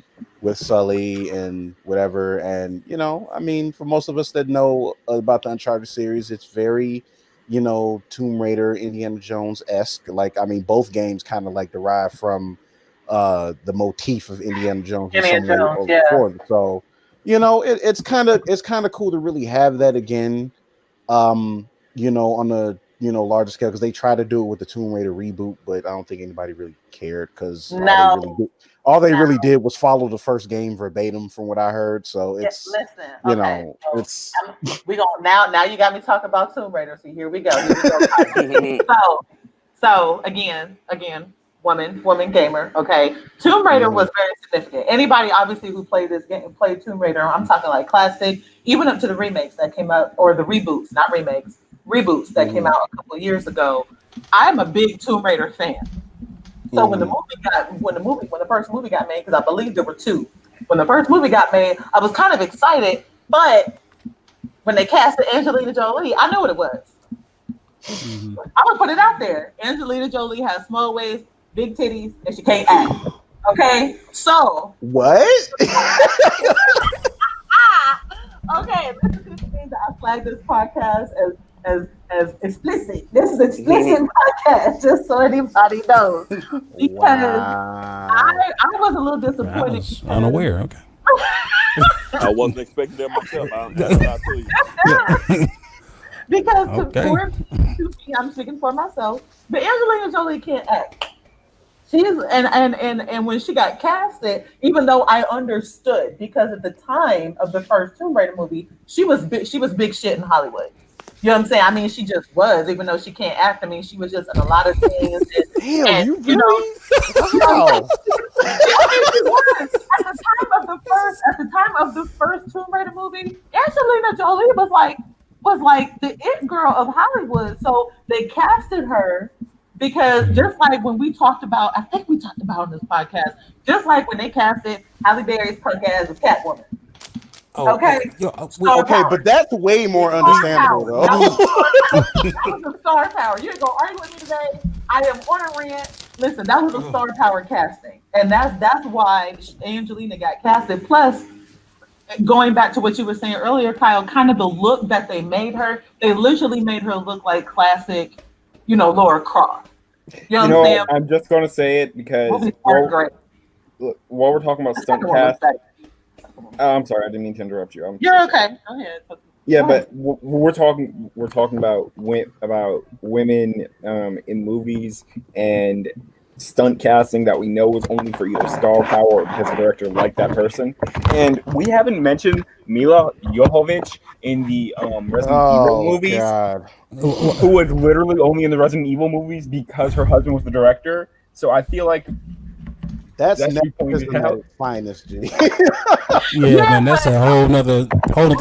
with Sully and whatever. And I mean, for most of us that know about the Uncharted series, it's very Tomb Raider, Indiana Jones esque. Like, I mean, both games kind of like derive from the motif of Indiana Jones in Indiana some way Jones, or yeah. form. So, it's kind of cool to really have that again. On a larger scale, because they try to do it with the Tomb Raider reboot, but I don't think anybody really cared because No, all they no. really did was follow the first game verbatim, from what I heard. So Yeah, it's listen, okay. So it's we gonna now you got me talking about Tomb Raider. See, here we go. So again, woman gamer. Okay, Tomb Raider was very significant. Anybody obviously who played this game, played Tomb Raider. I'm talking like classic, even up to the remakes that came out, or the reboots, not remakes, reboots that came out a couple of years ago. I'm a big Tomb Raider fan. So when the first movie got made, because I believe there were two. When the first movie got made, I was kind of excited, but when they casted Angelina Jolie, I knew what it was. I'm gonna put it out there. Angelina Jolie has small waist, big titties, and she can't act. Okay, so what? Okay, listen to the things that I flagged this podcast as explicit. This is explicit podcast, just so anybody knows. Because Wow. I was a little I disappointed. was unaware. Okay. I wasn't expecting that myself. I'll tell you. Because Okay. I'm speaking for myself, but Angelina Jolie can't act. She's and when she got casted, even though I understood, because at the time of the first Tomb Raider movie, she was big shit in Hollywood. You know what I'm saying? I mean, she just was, even though she can't act. I mean, she was just in a lot of things. Damn, you you know, wow. at the time of the first Tomb Raider movie, Angelina Jolie was like the it girl of Hollywood. So they casted her Because just like when we talked about, I think we talked about on this podcast, just like when they casted Halle Berry's punk ass as Catwoman. Oh, Okay. Star Okay, power. but that's way more Star understandable, power. though. That was a star power. You ain't gonna argue with me today. I am on a rant. Listen, that was a star power casting, and that's why Angelina got casted. Plus, going back to what you were saying earlier, Kyle, kind of the look that they made her, they literally made her look like classic, Laura Croft. You know what I'm saying? I'm just going to say it because Movies are great. while we're talking about stunt cast, I'm sorry, I didn't mean to interrupt you. You're okay. Go ahead. Yeah, but we're talking about women in movies and stunt casting that we know is only for either star power or because the director liked that person. And we haven't mentioned Mila Jovovich in the Resident Evil movies, God. who was literally only in the Resident Evil movies because her husband was the director. So I feel like That's that should be nepotism pointed at out. its finest, G. Yeah, man, that's a whole nother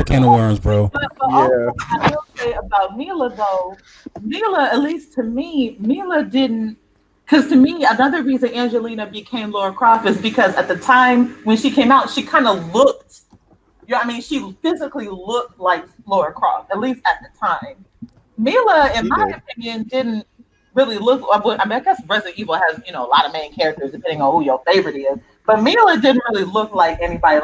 can of worms, bro. But also, I will say about Mila though, Mila, at least to me, Mila didn't. Because to me, another reason Angelina became Laura Croft is because at the time when she came out, she kind of looked. She physically looked like Laura Croft, at least at the time. Mila, in my opinion, didn't really look. I guess Resident Evil has a lot of main characters depending on who your favorite is. But Mila didn't really look like anybody.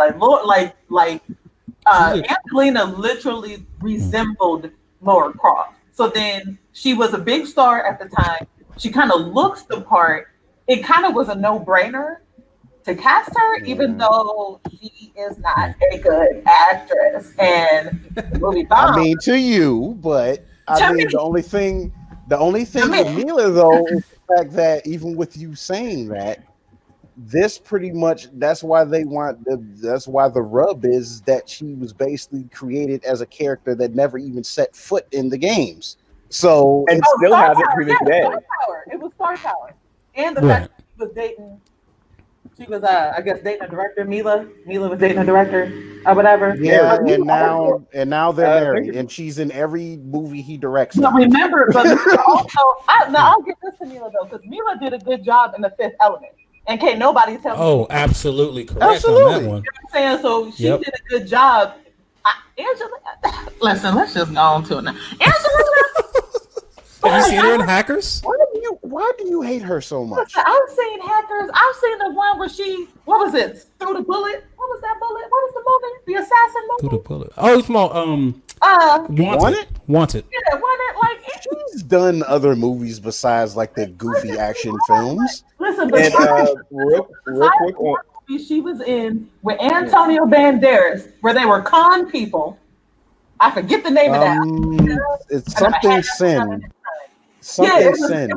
Angelina literally resembled Laura Croft. So then she was a big star at the time. She kind of looks the part. It kind of was a no-brainer to cast her, even though she is not a good actress. And the movie bombed. I mean, to you, but the only thing with Mila though is the fact that even with you saying that, this pretty much that's why the rub is that she was basically created as a character that never even set foot in the games. So and still has it to this day. It was star power, and the fact that she was dating. She was, I guess, dating a director. Mila was dating a director or whatever. Yeah, and now they're married, and she's in every movie he directs. No, remember, but also, I'll give this to Mila though, because Mila did a good job in The Fifth Element, and can't nobody tell me. Oh, absolutely correct on that one. You know what I'm saying? So she did a good job. Angelina, listen, let's just go on to it now. Angelina. Have you seen her in Hackers? Why do you hate her so much? Listen, I've seen Hackers. I've seen the one where what was it? Through the Bullet. What was that bullet? What was the movie? The assassin movie. Through the Bullet. Oh, it's more Wanted. Yeah, Wanted. She's done other movies besides the goofy action films. Listen, but real quick. She was in with Antonio Banderas, where they were con people. I forget the name of that. It's something Sin. Something Sin.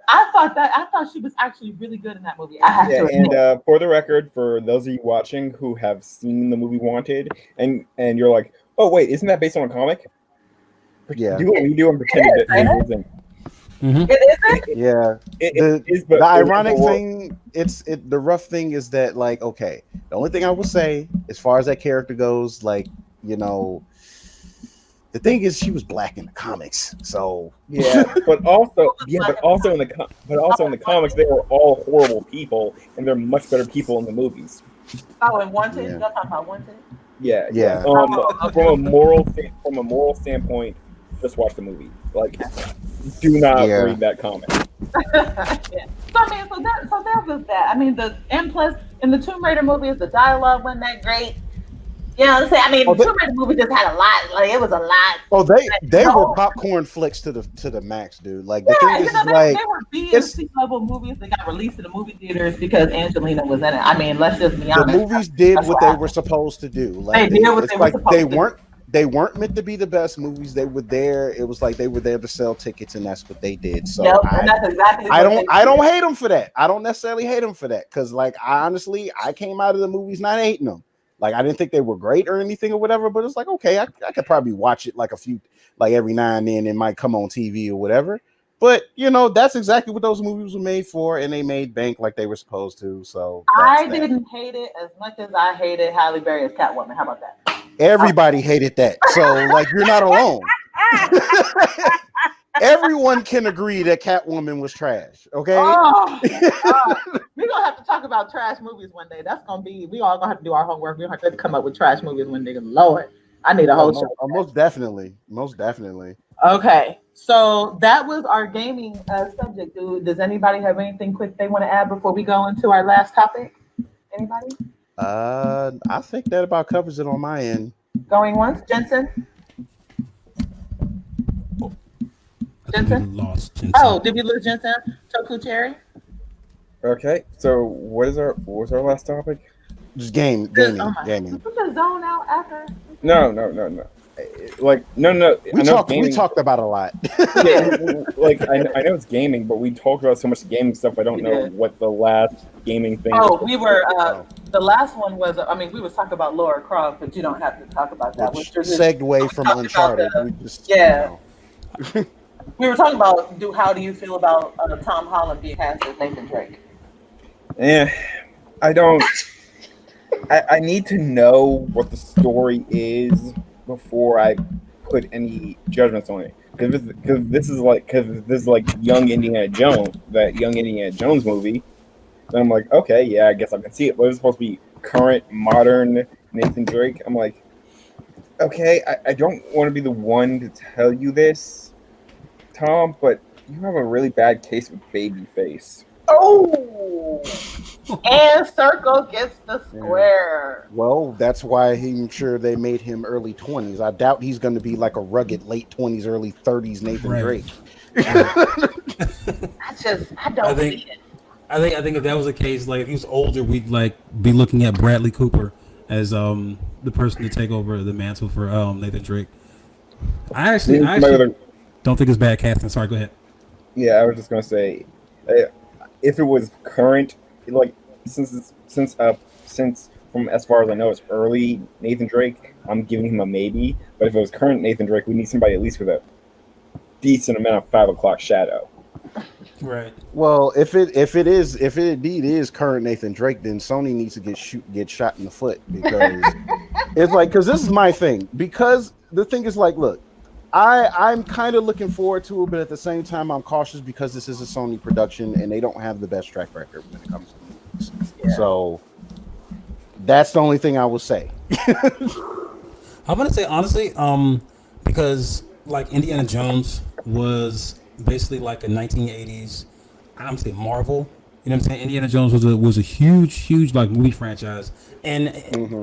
I thought she was actually really good in that movie. I have to admit. And for the record, for those of you watching who have seen the movie Wanted, and you're like, oh wait, isn't that based on a comic? Yeah. Do what we do and pretend it isn't. Mm-hmm. It isn't? Yeah. It is, but the ironic thing, the rough thing is that okay, the only thing I will say as far as that character goes, the thing is she was black in the comics, so but also in the comics they were all horrible people, and they're much better people in the movies. Oh, and Wanted? You're talking about Wanted? Yeah. From a moral standpoint, just watch the movie. Do not read that comic. Yeah. So that was that. And plus in the Tomb Raider movies, the dialogue wasn't that great. You know what I'm saying? The Tomb Raider movie just had a lot. It was a lot. Oh, they were popcorn flicks to the max, dude. They were B and C level movies that got released in the movie theaters because Angelina was in it. Let's just be honest. The movies did what they were supposed to do. They did what they were supposed to do. They weren't meant to be the best movies. They were there. It was they were there to sell tickets, and that's what they did. So that's exactly. I don't hate them for that. I don't necessarily hate them for that because, I came out of the movies not hating them. I didn't think they were great or anything or whatever, but it's okay, I could probably watch it a few, every now and then. It might come on TV or whatever. But that's exactly what those movies were made for, and they made bank like they were supposed to. So I didn't hate it as much as I hated Halle Berry as Catwoman. How about that? Everybody hated that. So you're not alone. Everyone can agree that Catwoman was trash. Okay. Oh, God. We're gonna have to talk about trash movies one day. That's gonna be. We all gonna have to do our homework. We're gonna have to come up with trash movies one day. Lord, I need a whole show. Most definitely. Most definitely. Okay, so that was our gaming subject. Does anybody have anything quick they want to add before we go into our last topic? Anybody? I think that about covers it on my end. Going once, Jensen. I think we lost Jensen. Oh, did we lose Jensen? Toku Cherry. Okay, so what was our last topic? Just gaming. Gaming. Put the zone out after. No. Like no. We talked about a lot. Yeah, like I know it's gaming, but we talked about so much gaming stuff. I don't know what the last gaming thing. Oh, we were. The last one was. I mean, we was talking about Laura Croft, but you don't have to talk about that. Which segue from Uncharted. We were talking about how do you feel about Tom Holland being cast as Nathan Drake? Yeah, I don't. I need to know what the story is before I put any judgments on it. Because this is like young Indiana Jones, that young Indiana Jones movie. Then I'm like, okay, yeah, I guess I can see it. But it's supposed to be current, modern Nathan Drake. I'm like, okay, I don't want to be the one to tell you this, Tom, but you have a really bad case with baby face. Oh, and Circle gets the square. Yeah. Well, that's why I'm sure they made him early 20s. I doubt he's going to be like a rugged late 20s, early 30s Nathan Drake. I don't see it. I think if that was the case, like if he was older, we'd like be looking at Bradley Cooper as the person to take over the mantle for Nathan Drake. I actually don't think it's bad casting. Sorry, go ahead. Yeah, I was just gonna say, if it was current, like since from as far as I know it's early Nathan Drake, I'm giving him a maybe. But if it was current Nathan Drake, we need somebody at least with a decent amount of 5 o'clock shadow. Right. Well, if it indeed is current Nathan Drake, then Sony needs to get shot in the foot, because it's like, because this is my thing. Because the thing is like, look, I'm kind of looking forward to it, but at the same time, I'm cautious because this is a Sony production and they don't have the best track record when it comes to movies. Yeah. So that's the only thing I will say. I'm gonna say honestly, because like Indiana Jones was basically like a 1980s, I'm saying Marvel. You know what I'm saying? Indiana Jones was a huge like movie franchise, and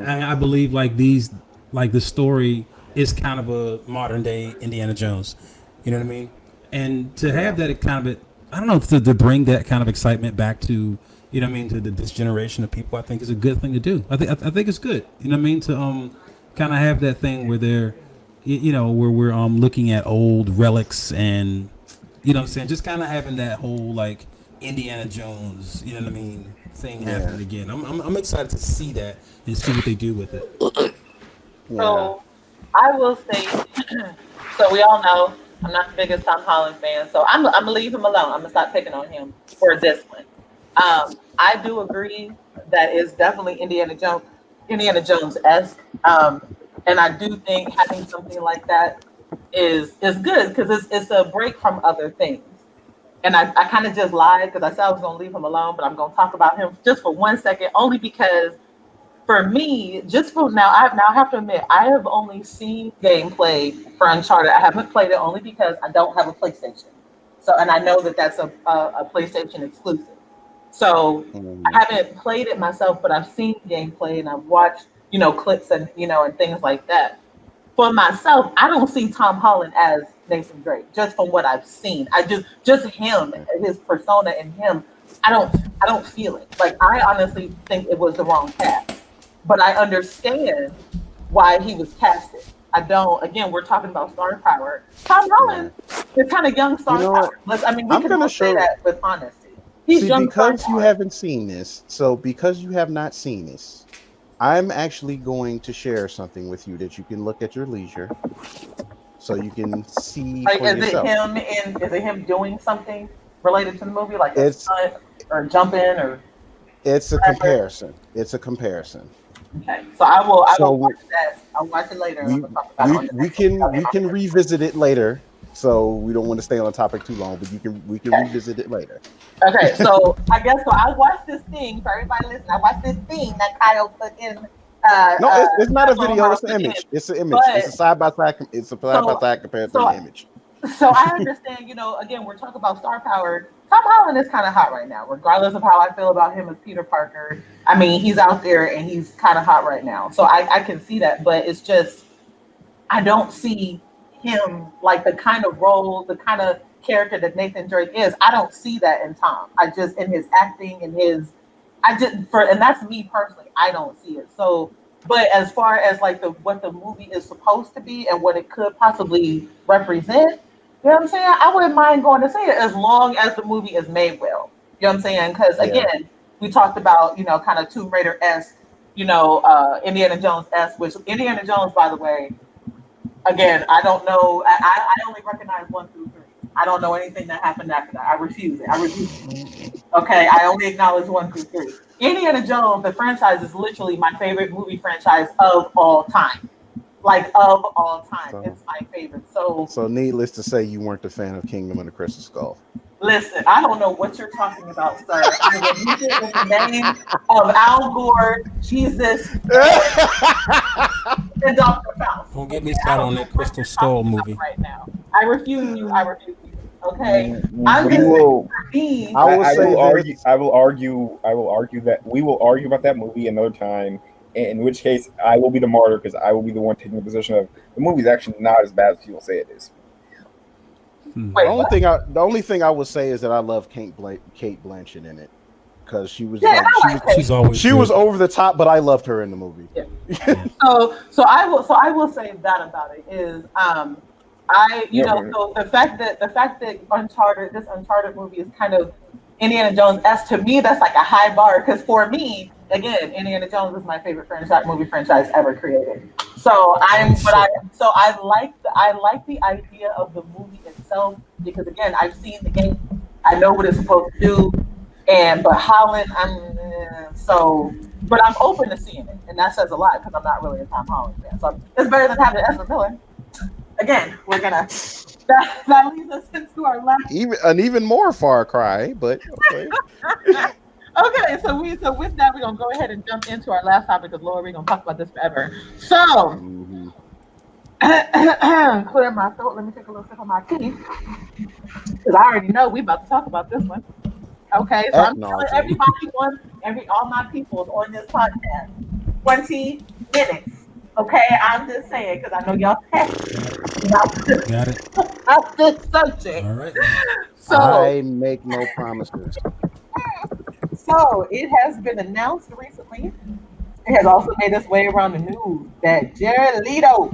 I believe like the story is kind of a modern day Indiana Jones. You know what I mean? And to have that kind of, I don't know, to bring that kind of excitement back to, you know what I mean, to this generation of people, I think is a good thing to do. I think it's good. You know what I mean? To kind of have that thing where they're, you know, where we're looking at old relics and, you know what I'm saying, just kind of having that whole like Indiana Jones, you know what I mean, thing happen again. I'm excited to see that and see what they do with it. So I will say, so we all know I'm not the biggest Tom Holland fan, so I'm gonna leave him alone. I'm gonna stop picking on him for this one. I do agree that it's definitely Indiana Jones-esque, and I do think having something like that is good because it's a break from other things. And I kind of just lied because I said I was gonna leave him alone, but I'm gonna talk about him just for 1 second, only because. For me, just for now, I have to admit, I have only seen gameplay for Uncharted. I haven't played it only because I don't have a PlayStation. So, and I know that that's a PlayStation exclusive. So I haven't played it myself, but I've seen gameplay and I've watched, you know, clips and, you know, and things like that. For myself, I don't see Tom Holland as Nathan Drake, just from what I've seen. I just him, his persona and him, I don't feel it. Like, I honestly think it was the wrong cast. But I understand why he was casted. I don't. Again, we're talking about star power. Tom Holland is kind of young star power. We can all say that with honesty. He's young because star you power. haven't seen this. So because you have not seen this, I'm actually going to share something with you that you can look at your leisure, so you can see Like, for yourself. Is it him doing something related to the movie, like a stunt or jumping or? It's a comparison. Okay, so I will watch that. I'll watch it later. We can revisit it later, so we don't want to stay on the topic too long. But we can revisit it later. Okay, so I guess so. I watched this thing for everybody listening. I watched this thing that Kyle put in. No, it's not a video. It's an image. It's an image. It's a side by side. It's a side by side compared to an image. So I understand. Again, we're talking about star power. Tom Holland is kind of hot right now, regardless of how I feel about him as Peter Parker. I mean, he's out there and he's kind of hot right now. So I can see that, but it's just I don't see him like the kind of role, the kind of character that Nathan Drake is. I don't see that in Tom. I just in his acting and and that's me personally. I don't see it. So, but as far as like what the movie is supposed to be and what it could possibly represent, you know what I'm saying? I wouldn't mind going to see it as long as the movie is made well. You know what I'm saying? Because again, we talked about kind of Tomb Raider-esque, Indiana Jones-esque, which Indiana Jones, by the way, again, I don't know. I only recognize 1 through 3. I don't know anything that happened after that. I refuse it. Okay, I only acknowledge 1 through 3. Indiana Jones, the franchise, is literally my favorite movie franchise of all time. Like of all time, it's my favorite. So needless to say, you weren't a fan of Kingdom of the Crystal Skull. Listen, I don't know what you're talking about, sir. I rebuke it in the name of Al Gore, Jesus, and Dr. Faust. Don't get me started on that Crystal Skull movie. Right now, I refuse you. Okay, I will argue that we will argue about that movie another time. In which case, I will be the martyr because I will be the one taking the position of the movie's actually not as bad as people say it is. Wait, the only thing I would say is that I love Kate Blanchett in it because she was she was over the top, but I loved her in the movie. Yeah. so I will say that about it is so the fact that this Uncharted movie is kind of Indiana Jones-esque, to me that's like a high bar because for me, again, Indiana Jones is my favorite movie franchise ever created. So I like the idea of the movie itself because again, I've seen the game, I know what it's supposed to do, but Holland, but I'm open to seeing it, and that says a lot because I'm not really a Tom Holland fan. So it's better than having Ezra Miller. Again, we're gonna that leads us into our last even more Far Cry, but okay. Okay, so with that, we're gonna go ahead and jump into our last topic because Lord, we're gonna talk about this forever. So clear my throat. Let me take a little sip of my tea because I already know we about to talk about this one. Okay, so I'm telling everybody all my peoples on this podcast, 20 minutes. Okay, I'm just saying because I know y'all got it. About this subject. All right. So I make no promises. So it has been announced recently. It has also made its way around the news that Jared Leto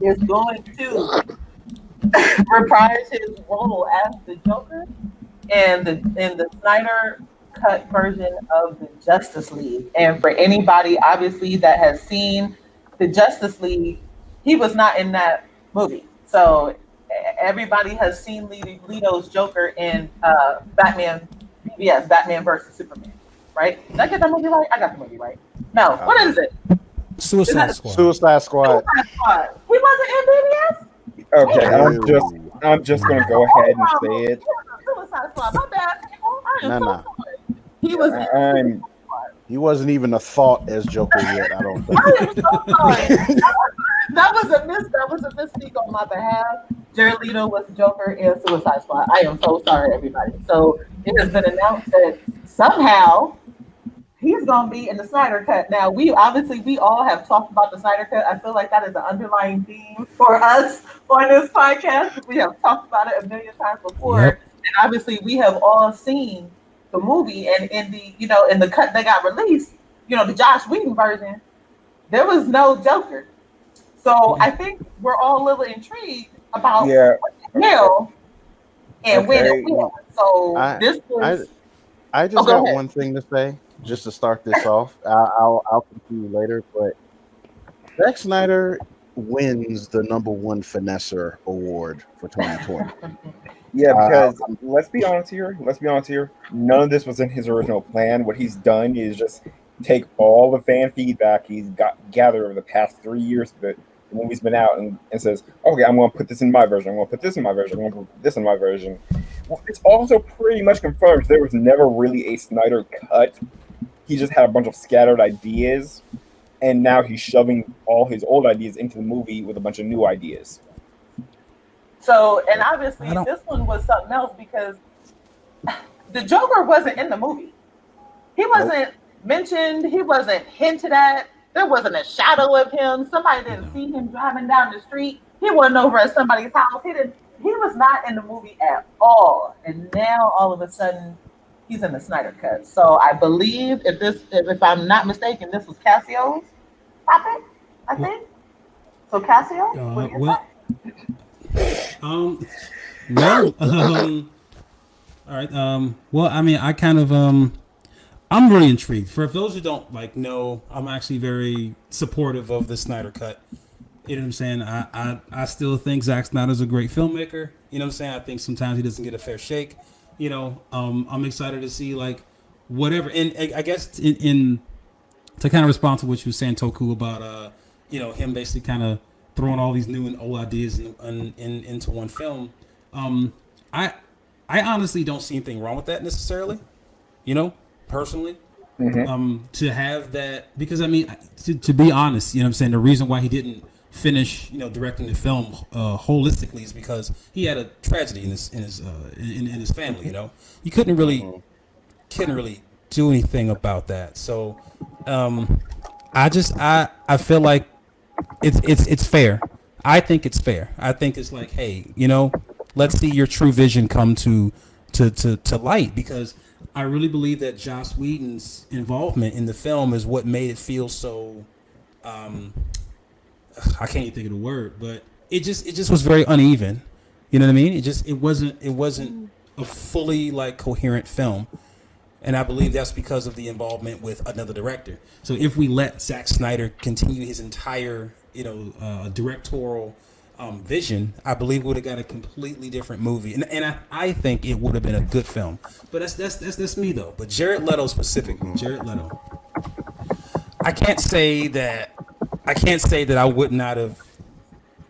is going to reprise his role as the Joker in the Snyder cut version of the Justice League. And for anybody, obviously, that has seen the Justice League, he was not in that movie. So everybody has seen Leto's Joker in Batman versus Superman, right? Did I get that movie right? I got the movie right. No, what is it? Suicide Squad. Suicide Squad. He wasn't in BBS? Okay, I'm just gonna go ahead and say it. Suicide Squad. My bad, people. I am No. so sorry. He was. He wasn't even a thought as Joker yet. I don't think. I am so sorry. That was a misspeak on my behalf. Jared Leto was Joker in Suicide Squad. I am so sorry, everybody. So it has been announced that somehow he's going to be in the Snyder Cut. Now, we all have talked about the Snyder Cut. I feel like that is an underlying theme for us on this podcast. We have talked about it a million times before. Yep. And obviously, we have all seen the movie, and in the cut that got released, the Josh Whedon version, there was no Joker. So I think we're all a little intrigued about what the hell and when it will. So I just got one thing to say, just to start this off. I'll continue later, but Zack Snyder wins the #1 Finesser award for 2020. Yeah, because let's be honest here. None of this was in his original plan. What he's done is just take all the fan feedback he's gathered over the past 3 years of the the movie's been out and says, okay, I'm going to put this in my version. I'm going to put this in my version. I'm going to put this in my version. Well, it's also pretty much confirmed there was never really a Snyder cut. He just had a bunch of scattered ideas, and now he's shoving all his old ideas into the movie with a bunch of new ideas. So, and obviously this one was something else because the Joker wasn't in the movie. He wasn't mentioned. He wasn't hinted at. There wasn't a shadow of him. Somebody didn't see him driving down the street. He wasn't over at somebody's house. He was not in the movie at all. And now all of a sudden he's in the Snyder cut. So I believe if I'm not mistaken, this was Cassio's topic, I think. So Cassio? All right. Well, I mean, I kind of I'm really intrigued. For those who don't know, I'm actually very supportive of the Snyder cut. You know what I'm saying? I still think Zack Snyder's a great filmmaker. You know what I'm saying? I think sometimes he doesn't get a fair shake. You know, I'm excited to see whatever. And I guess in to kind of respond to what you were saying, Toku, about him basically kind of throwing all these new and old ideas into one film. I honestly don't see anything wrong with that necessarily. You know, personally. Mm-hmm. To have that, because I mean, to be honest, you know what I'm saying, the reason why he didn't finish, directing the film holistically is because he had a tragedy in his family. You know, you couldn't really do anything about that. So, I feel like it's fair. I think it's fair. I think it's like, hey, let's see your true vision come to light, because I really believe that Joss Whedon's involvement in the film is what made it feel so. I can't even think of the word, but it just was very uneven. You know what I mean? It wasn't a fully coherent film, and I believe that's because of the involvement with another director. So if we let Zack Snyder continue his entire directorial vision, I believe we would have got a completely different movie, and I think it would have been a good film. But that's me though. But Jared Leto specifically, I can't say that I would not have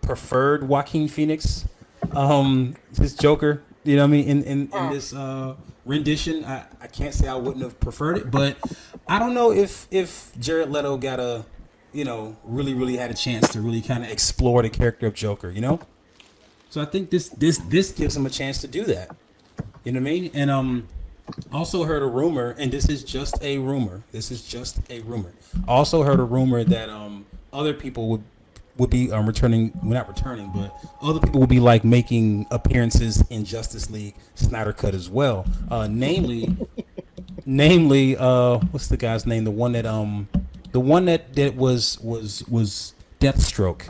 preferred Joaquin Phoenix, his Joker. You know what I mean? In this rendition, I can't say I wouldn't have preferred it, but I don't know if Jared Leto got a really had a chance to really kind of explore the character of Joker, So I think this gives him a chance to do that. You know what I mean? And also heard a rumor, and this is just a rumor. Also heard a rumor that other people would be returning, well, not returning, but other people would be making appearances in Justice League Snyder Cut as well. Namely, what's the guy's name? The one that was Deathstroke.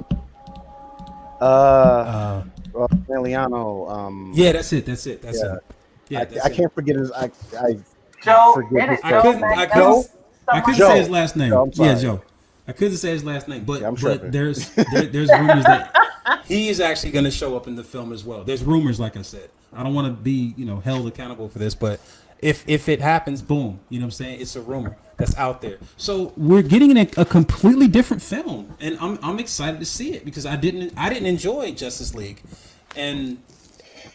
Emiliano. Yeah, that's it. Yeah, I can't forget his. Joe. forget his I couldn't say his last name. Joe, I'm sorry. Yeah, Joe. I couldn't say his last name, but, Yeah, I'm but tripping. there's rumors that he is actually going to show up in the film as well. There's rumors, like I said. I don't want to be held accountable for this, but if it happens, boom, you know what I'm saying? It's a rumor that's out there. So we're getting a completely different film, and I'm excited to see it because I didn't enjoy Justice League, and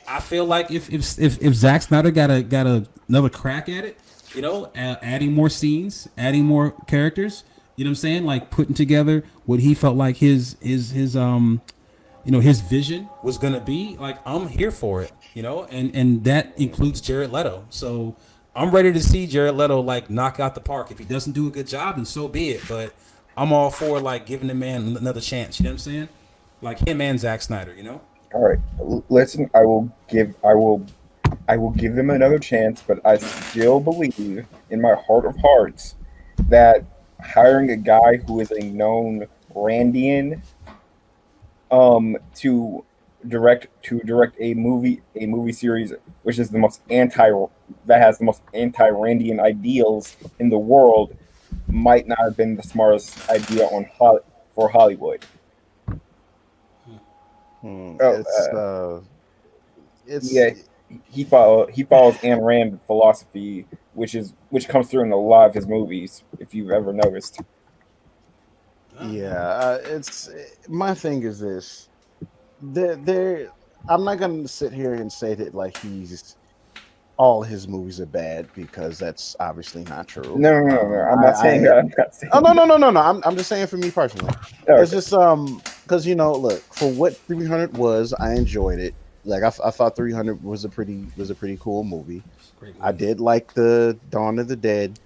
I feel like if Zack Snyder got another crack at it, adding more scenes, adding more characters, you know what I'm saying, like putting together what he felt like his vision was gonna be, like I'm here for it, and that includes Jared Leto. So I'm ready to see Jared Leto knock out the park. If he doesn't do a good job, then so be it. But I'm all for giving the man another chance. You know what I'm saying? Like him and Zack Snyder. All right, listen. I will give them another chance, but I still believe in my heart of hearts that hiring a guy who is a known Randian to direct a movie series which is has the most anti-Randian ideals in the world might not have been the smartest idea for Hollywood. He follows Ayn Rand philosophy, which comes through in a lot of his movies, if you've ever noticed. Yeah, it's my thing is this. There, I'm not gonna sit here and say that like he's all his movies are bad because that's obviously not true. No. I'm not saying that. I'm not Oh no saying no no no no. I'm just saying for me personally, that. it's Okay. just because look, for what 300 was, I enjoyed it. Like I thought 300 was a pretty cool movie. Great I movie. did like the Dawn of the Dead.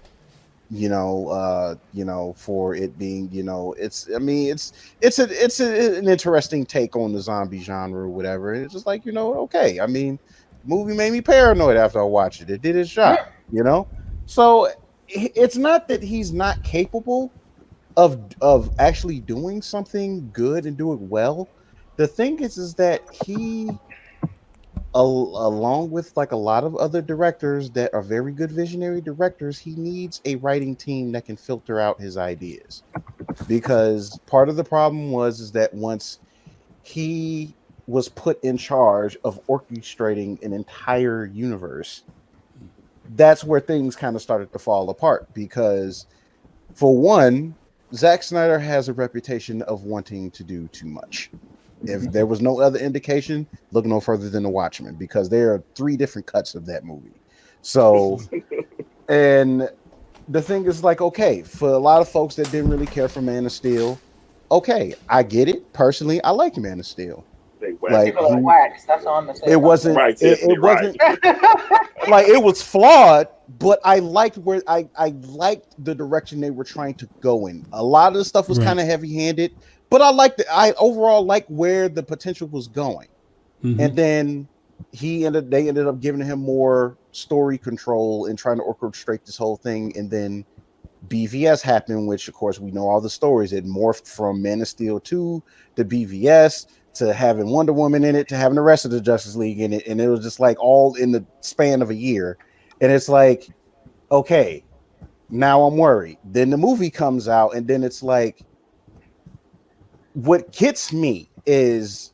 For it being, it's I mean an interesting take on the zombie genre or whatever. And it's just like, okay. I mean, movie made me paranoid after I watched it. It did its job, you know? So it's not that he's not capable of actually doing something good and do it well. The thing is that along with like a lot of other directors that are very good visionary directors, he needs a writing team that can filter out his ideas. Because part of the problem was is that once he was put in charge of orchestrating an entire universe, that's where things kind of started to fall apart. Because for one, Zack Snyder has a reputation of wanting to do too much. If there was no other indication, look no further than The Watchmen, because there are three different cuts of that movie. So, and the thing is like, okay, for a lot of folks that didn't really care for Man of Steel, okay, I get it. Personally, I like Man of Steel. They whack. Like People are wax. That's all I'm gonna say it about wasn't, Right, it Tiffany, right. wasn't like it was flawed, but I liked where I liked the direction they were trying to go in. A lot of the stuff was Right. kind of heavy handed, but I overall like where the potential was going. Mm-hmm. And then they ended up giving him more story control and trying to orchestrate this whole thing. And then BVS happened, which of course we know all the stories. It morphed from Man of Steel 2 to BVS to having Wonder Woman in it to having the rest of the Justice League in it. And it was just like all in the span of a year. And it's like, okay, now I'm worried. Then the movie comes out, and then it's like, what gets me is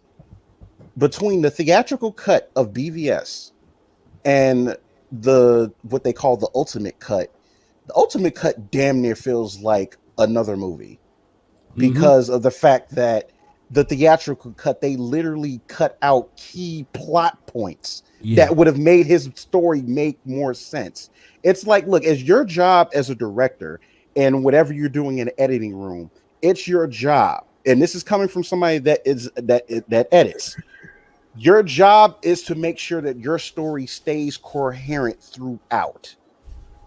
between the theatrical cut of BVS and the what they call the ultimate cut. The ultimate cut damn near feels like another movie Mm-hmm. because of the fact that the theatrical cut, they literally cut out key plot points Yeah. that would have made his story make more sense. It's like, look, as your job as a director and whatever you're doing in the editing room, it's your job. And this is coming from somebody that edits. Your job is to make sure that your story stays coherent throughout.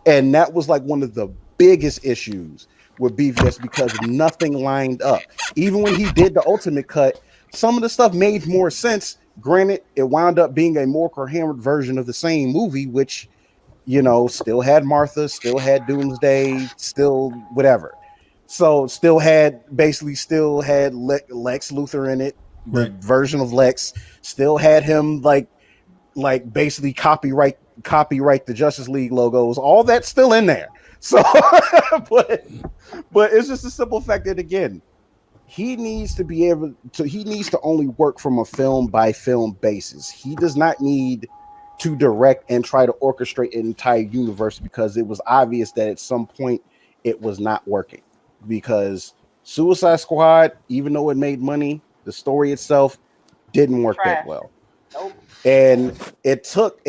And that was like one of the biggest issues with BVS because nothing lined up. Even when he did the ultimate cut, some of the stuff made more sense. Granted, it wound up being a more coherent version of the same movie, which, still had Martha, still had Doomsday, still whatever. So still had Lex Luthor in it, the Right. version of Lex, still had him like basically copyright the Justice League logos, all that's still in there. So but but it's just a simple fact that again, he needs to only work from a film by film basis. He does not need to direct and try to orchestrate an entire universe because it was obvious that at some point it was not working. Because Suicide Squad, even though it made money, the story itself didn't work that trash. well. Nope. And it took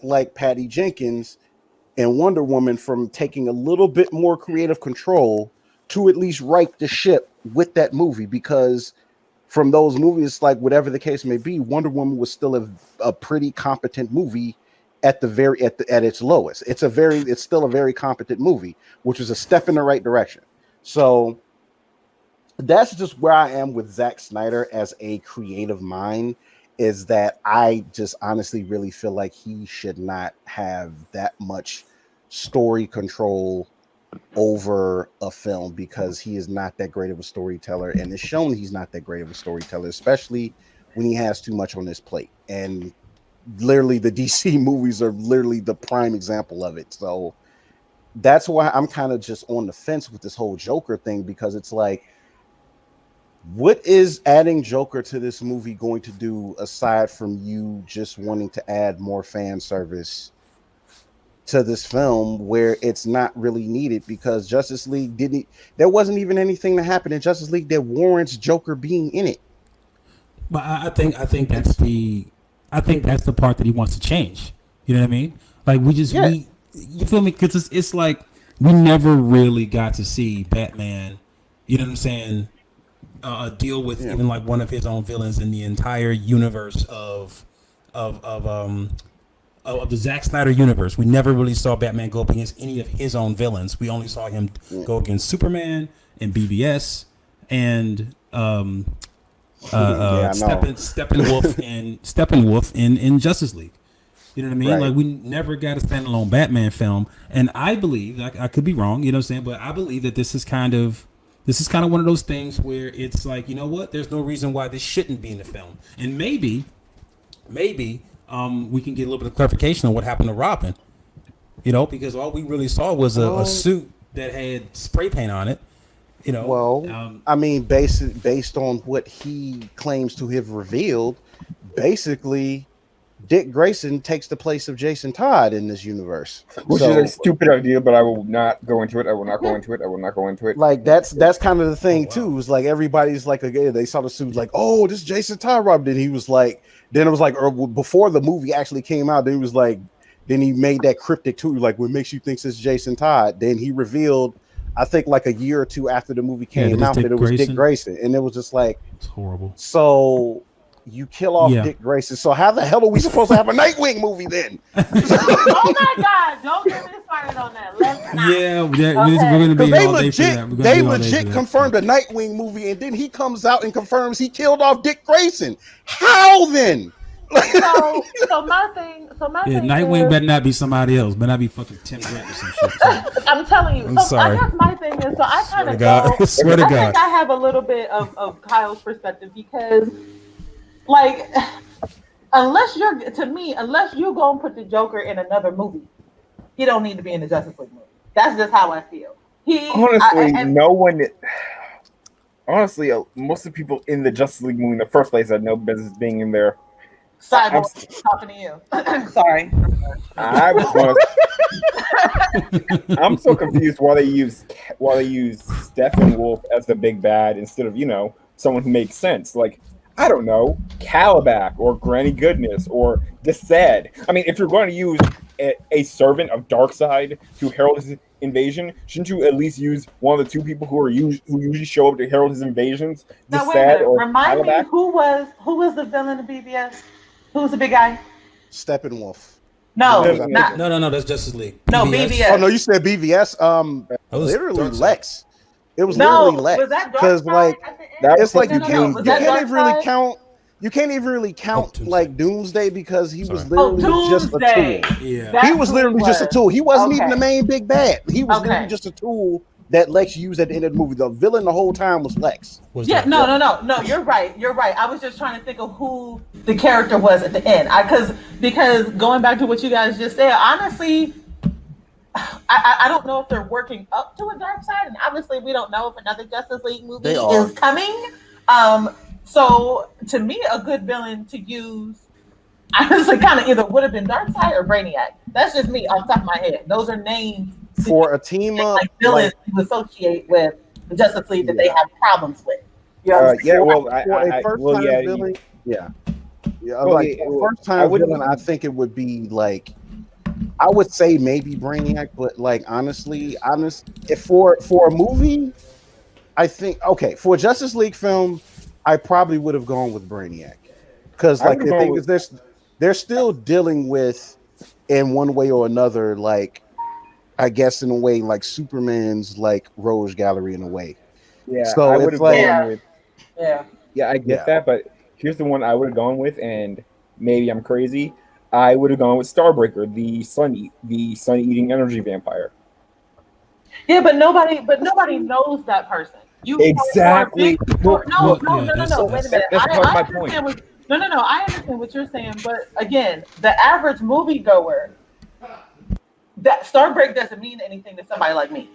like Patty Jenkins and Wonder Woman from taking a little bit more creative control to at least right the ship with that movie, because from those movies, like whatever the case may be, Wonder Woman was still a pretty competent movie at its lowest. It's still a very competent movie, which was a step in the right direction. So that's just where I am with Zack Snyder as a creative mind, is that I just honestly really feel like he should not have that much story control over a film because he is not that great of a storyteller, and it's shown he's not that great of a storyteller, especially when he has too much on his plate. And literally the DC movies are literally the prime example of it. So that's why I'm kind of just on the fence with this whole Joker thing, because it's like, what is adding Joker to this movie going to do aside from you just wanting to add more fan service to this film where it's not really needed because Justice League there wasn't even anything that happened in Justice League that warrants Joker being in it. But I think that's the part that he wants to change. You know what I mean? Like you feel me? Because it's like we never really got to see Batman. You know what I'm saying? Deal with even like one of his own villains in the entire universe of the Zack Snyder universe. We never really saw Batman go up against any of his own villains. We only saw him go against Superman and BVS and Steppenwolf in Justice League. You know what I mean? Right. Like we never got a standalone Batman film, and I believe I could be wrong. You know what I'm saying? But I believe that this is kind of one of those things where it's like, you know what? There's no reason why this shouldn't be in the film, and maybe we can get a little bit of clarification on what happened to Robin. You know, because all we really saw was a suit that had spray paint on it. You know, well, I mean, based on what he claims to have revealed, basically, Dick Grayson takes the place of Jason Todd in this universe, which is a stupid idea. But I will not go into it. I will not go into it. Like that's kind of the thing too. It's like everybody's like, again, they saw the suit like, oh, this is Jason Todd Robin. Then he was like, then it was like, or before the movie actually came out, then he was like, then he made that cryptic too, like, what makes you think this is Jason Todd? Then he revealed, I think like a year or two after the movie came out, that it was Dick Grayson, and it was just like, it's horrible. So you kill off Dick Grayson. So how the hell are we supposed to have a Nightwing movie then? Oh my God! Don't get me started on that. Let's not. We're gonna be all day for that. They legit confirmed a Nightwing movie, and then he comes out and confirms he killed off Dick Grayson. How then? So my thing. Nightwing better not be somebody else. Better not be fucking Tim Grant or some shit. I'm telling you. I'm sorry. I guess my thing is, so I kind of swear to God. think I have a little bit of Kyle's perspective because, like, unless you're go and put the Joker in another movie, he don't need to be in the Justice League movie. That's just how I feel. Honestly, most of the people in the Justice League movie in the first place had no business being in there. Sorry, talking to you. Sorry. I'm so confused why they use Steppenwolf as the big bad instead of, someone who makes sense. Like, I don't know, Calabac or Granny Goodness or Desad. I mean, if you're going to use a servant of Darkseid to herald his invasion, shouldn't you at least use one of the two people who usually show up to herald his invasions? Now, wait a minute. Remind me, who was the villain of BVS? Who was the big guy? Steppenwolf. No, that's Justice League. No, BVS. Oh no, you said BVS. Literally Lex. It was literally Lex. Was that because like it's like you can't even really count like Doomsday because he was literally just a tool. Yeah. He was literally just a tool. He wasn't even the main big bad. He was literally just a tool that Lex used at the end of the movie. The villain the whole time was Lex. No. You're right. I was just trying to think of who the character was at the end. Because going back to what you guys just said, honestly, I don't know if they're working up to a dark side, and obviously we don't know if another Justice League movie is coming. So to me, a good villain to use, honestly, kind of either would have been Darkseid or Brainiac. That's just me off the top of my head. Those are names for a team up, like villains you associate with the Justice League that they have problems with. You know first time villain, I think it would be like, I would say maybe Brainiac, but like honestly, if for a movie, I think for a Justice League film, I probably would have gone with Brainiac because like the thing is they're still dealing with, in one way or another, like I guess in a way like Superman's like Rogues Gallery in a way. Yeah, so I would have gone with. Yeah, I get that, but here's the one I would have gone with, and maybe I'm crazy. I would have gone with Starbreaker, the sun-eating energy vampire. Yeah, but nobody knows that person. Exactly. No. Wait a minute. That's part of my point. I understand what you're saying, but again, the average moviegoer, that Starbreak doesn't mean anything to somebody like me.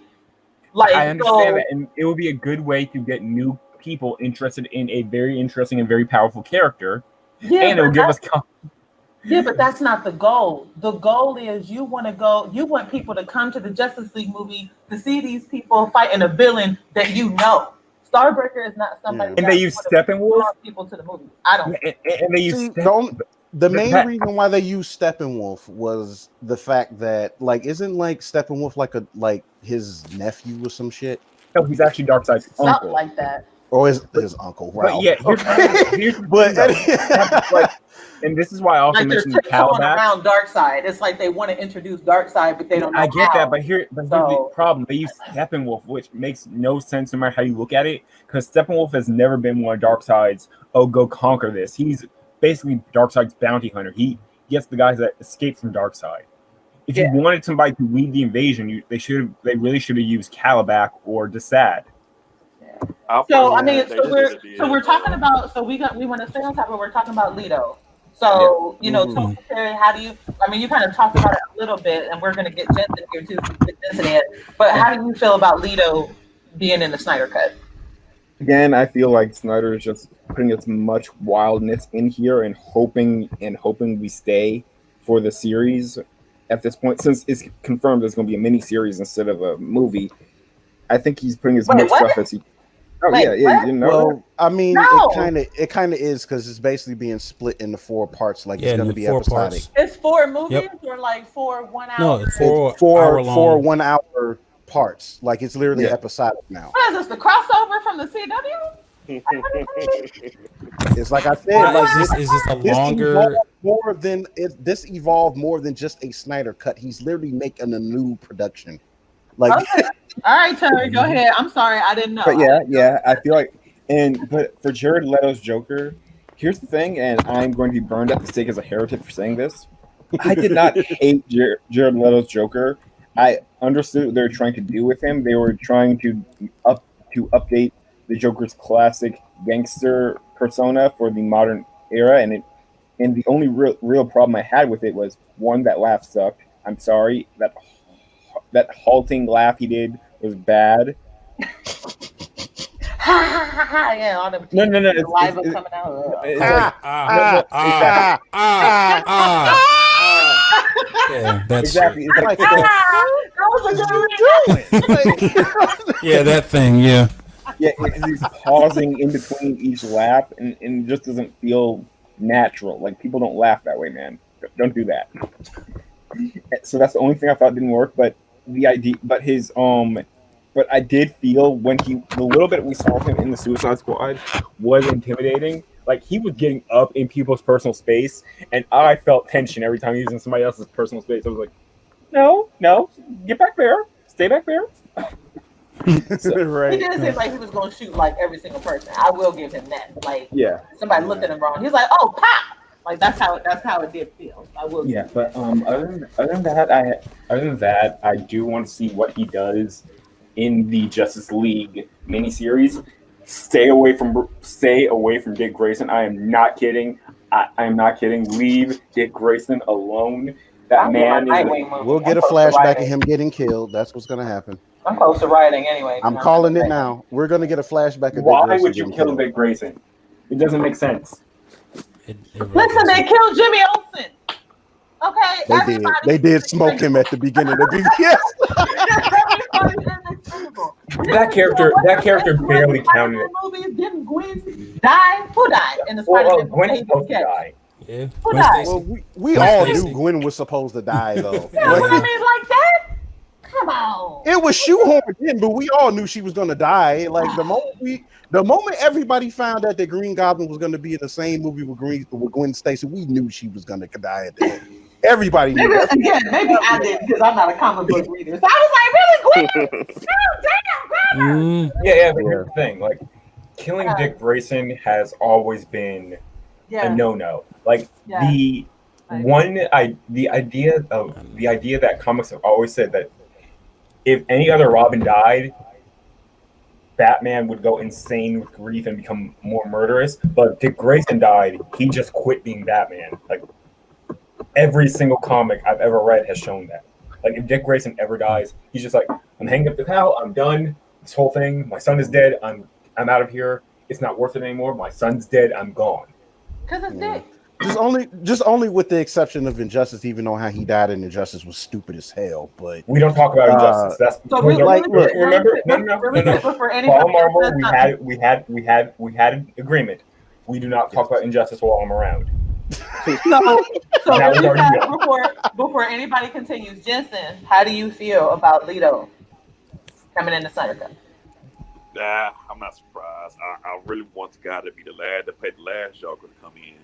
Like, I understand that, and it would be a good way to get new people interested in a very interesting and very powerful character, and it will give us. Yeah, but that's not the goal. The goal is you want to go. You want people to come to the Justice League movie to see these people fighting a villain that you know. Starbreaker is not somebody And they use would have Steppenwolf. drawn people to the movie. I don't. And they use See, Steppen- the main that- reason why they used Steppenwolf was the fact that, like, isn't like Steppenwolf like his nephew or some shit, No, he's actually Darkseid's Something uncle. like that. or his uncle? But Wow. yeah, here's the But thing, though. Like, and this is why I also Like they're mentioned tiptoeing Calabash. around Darkseid. It's like they want to introduce Darkseid, but they don't know I get how. that, but here's the So- problem. They use Steppenwolf, which makes no sense no matter how you look at it, because Steppenwolf has never been one of Darkseid's, oh, go conquer this. He's basically Darkseid's bounty hunter. He gets the guys that escape from Darkseid. If Yeah. you wanted somebody to lead the invasion, they really should have used Calabash or Desad. So I mean, They so just we're did so we're talking about we want to stay on topic. We're talking about Leto. So you know, Tony Terry, how do you? I mean, you kind of talked about it a little bit, and we're going to get Jensen here too, with Jensen. But how do you feel about Leto being in the Snyder Cut? Again, I feel like Snyder is just putting as much wildness in here and hoping we stay for the series at this point, since it's confirmed there's going to be a mini series instead of a movie. I think he's putting as Wait, much what? stuff as he. Oh Wait, yeah, what? you know. Well, I mean, No. it kind of is, because it's basically being split into 4 parts. Like, Yeah, it's going to in be 4 episodic. parts. It's 4 movies Yep. or like 4 1 hour. No, It's 4 four hour long. 4 1 hour parts. Like, it's literally Yeah. episodic now. What is this? The crossover from the CW? It's like I said, Now, like is this a this longer? evolved more than just a Snyder cut. He's literally making a new production. Like, Okay. All right, Terry, go ahead. I'm sorry, I didn't know. But yeah, I feel like, but for Jared Leto's Joker, here's the thing, and I'm going to be burned at the stake as a heretic for saying this. I did not hate Jared Leto's Joker. I understood what they were trying to do with him. They were trying to update the Joker's classic gangster persona for the modern era, and the only real problem I had with it was, one, that laugh sucked. I'm sorry, that halting laugh he did was bad. Yeah, all them No, it's saliva coming out. it's like Yeah, that's exactly. It's like, That was a good yeah, that thing. Yeah, yeah, he's pausing in between each laugh, and it just doesn't feel natural. Like, people don't laugh that way, man. Don't do that. So that's the only thing I thought didn't work. But but I did feel when the little bit we saw of him in the Suicide Squad was intimidating. Like, he was getting up in people's personal space, and I felt tension every time he was in somebody else's personal space. I was like, no, get back there, stay back there. He right. didn't seem like he was going to shoot like every single person. I will give him that. Like, Yeah. somebody looked at him wrong. He's like, "Oh, pop!" Like that's how it did feel. I will. Yeah, but other than that, I do want to see what he does in the Justice League miniseries. Stay away from Dick Grayson. I am not kidding. I am not kidding. Leave Dick Grayson alone. That man is. We'll get a flashback of him getting killed. That's what's gonna happen. I'm close to writing anyway. I'm calling it now. We're gonna get a flashback of Dick Why Grayson would you getting kill killed. Dick Grayson? It doesn't make sense. it really Listen, they doesn't. killed Jimmy Olsen. Okay, They did smoke him at the beginning of the yes. That character barely counted. Movies didn't Gwen die? Who died in the Spider-Man Gwen movie? supposed to die. Yeah, Who Gwen died? Stacy. Well, we Gwen all Stacy. knew Gwen was supposed to die, though. Yeah, but I mean, like that? Come on. It was shoehorned in, but we all knew she was gonna die. Like the moment everybody found out that Green Goblin was gonna be in the same movie with Gwen Stacy, we knew she was gonna die at the end. Everybody knew. Maybe I did because I'm not a comic book reader. So I was like, really, Gwen? No, damn, Gwen. Yeah, but here's the thing: like, killing Dick Grayson has always been a no-no. Like the idea that comics have always said that if any other Robin died, Batman would go insane with grief and become more murderous. But if Dick Grayson died, he just quit being Batman. Like, every single comic I've ever read has shown that. Like, if Dick Grayson ever dies, he's just like, I'm hanging up the towel, I'm done. This whole thing, my son is dead, I'm out of here. It's not worth it anymore. My son's dead, I'm gone. Because it's Dick. just only with the exception of Injustice, even though how he died in Injustice was stupid as hell. But We don't talk about Injustice. That's So really, like, look, remember. No. for anybody Follow Marvel. that We had an agreement. We do not talk about Injustice while I'm around. So That was really already fast, before anybody continues, Jensen, how do you feel about Leto coming in the Snyder Cut? Nah, I'm not surprised. I really want the guy to be the lad that played the last Joker to come in.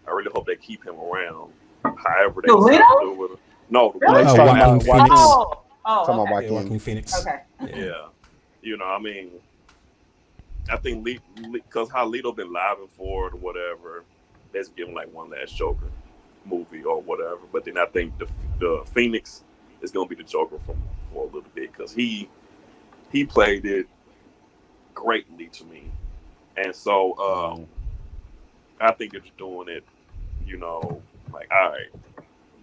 I really hope they keep him around. However, they decide to do with him. No, the Really? one he's talking Joaquin about Phoenix. Oh, talking about okay. Joaquin Phoenix. Okay. Yeah, you know, I mean, I think because how Leto been living for it or whatever, let's give him like one last Joker movie or whatever. But then I think the Phoenix is gonna be the Joker for a little bit because he played it greatly to me, and so I think they're just doing it, you know, like all right,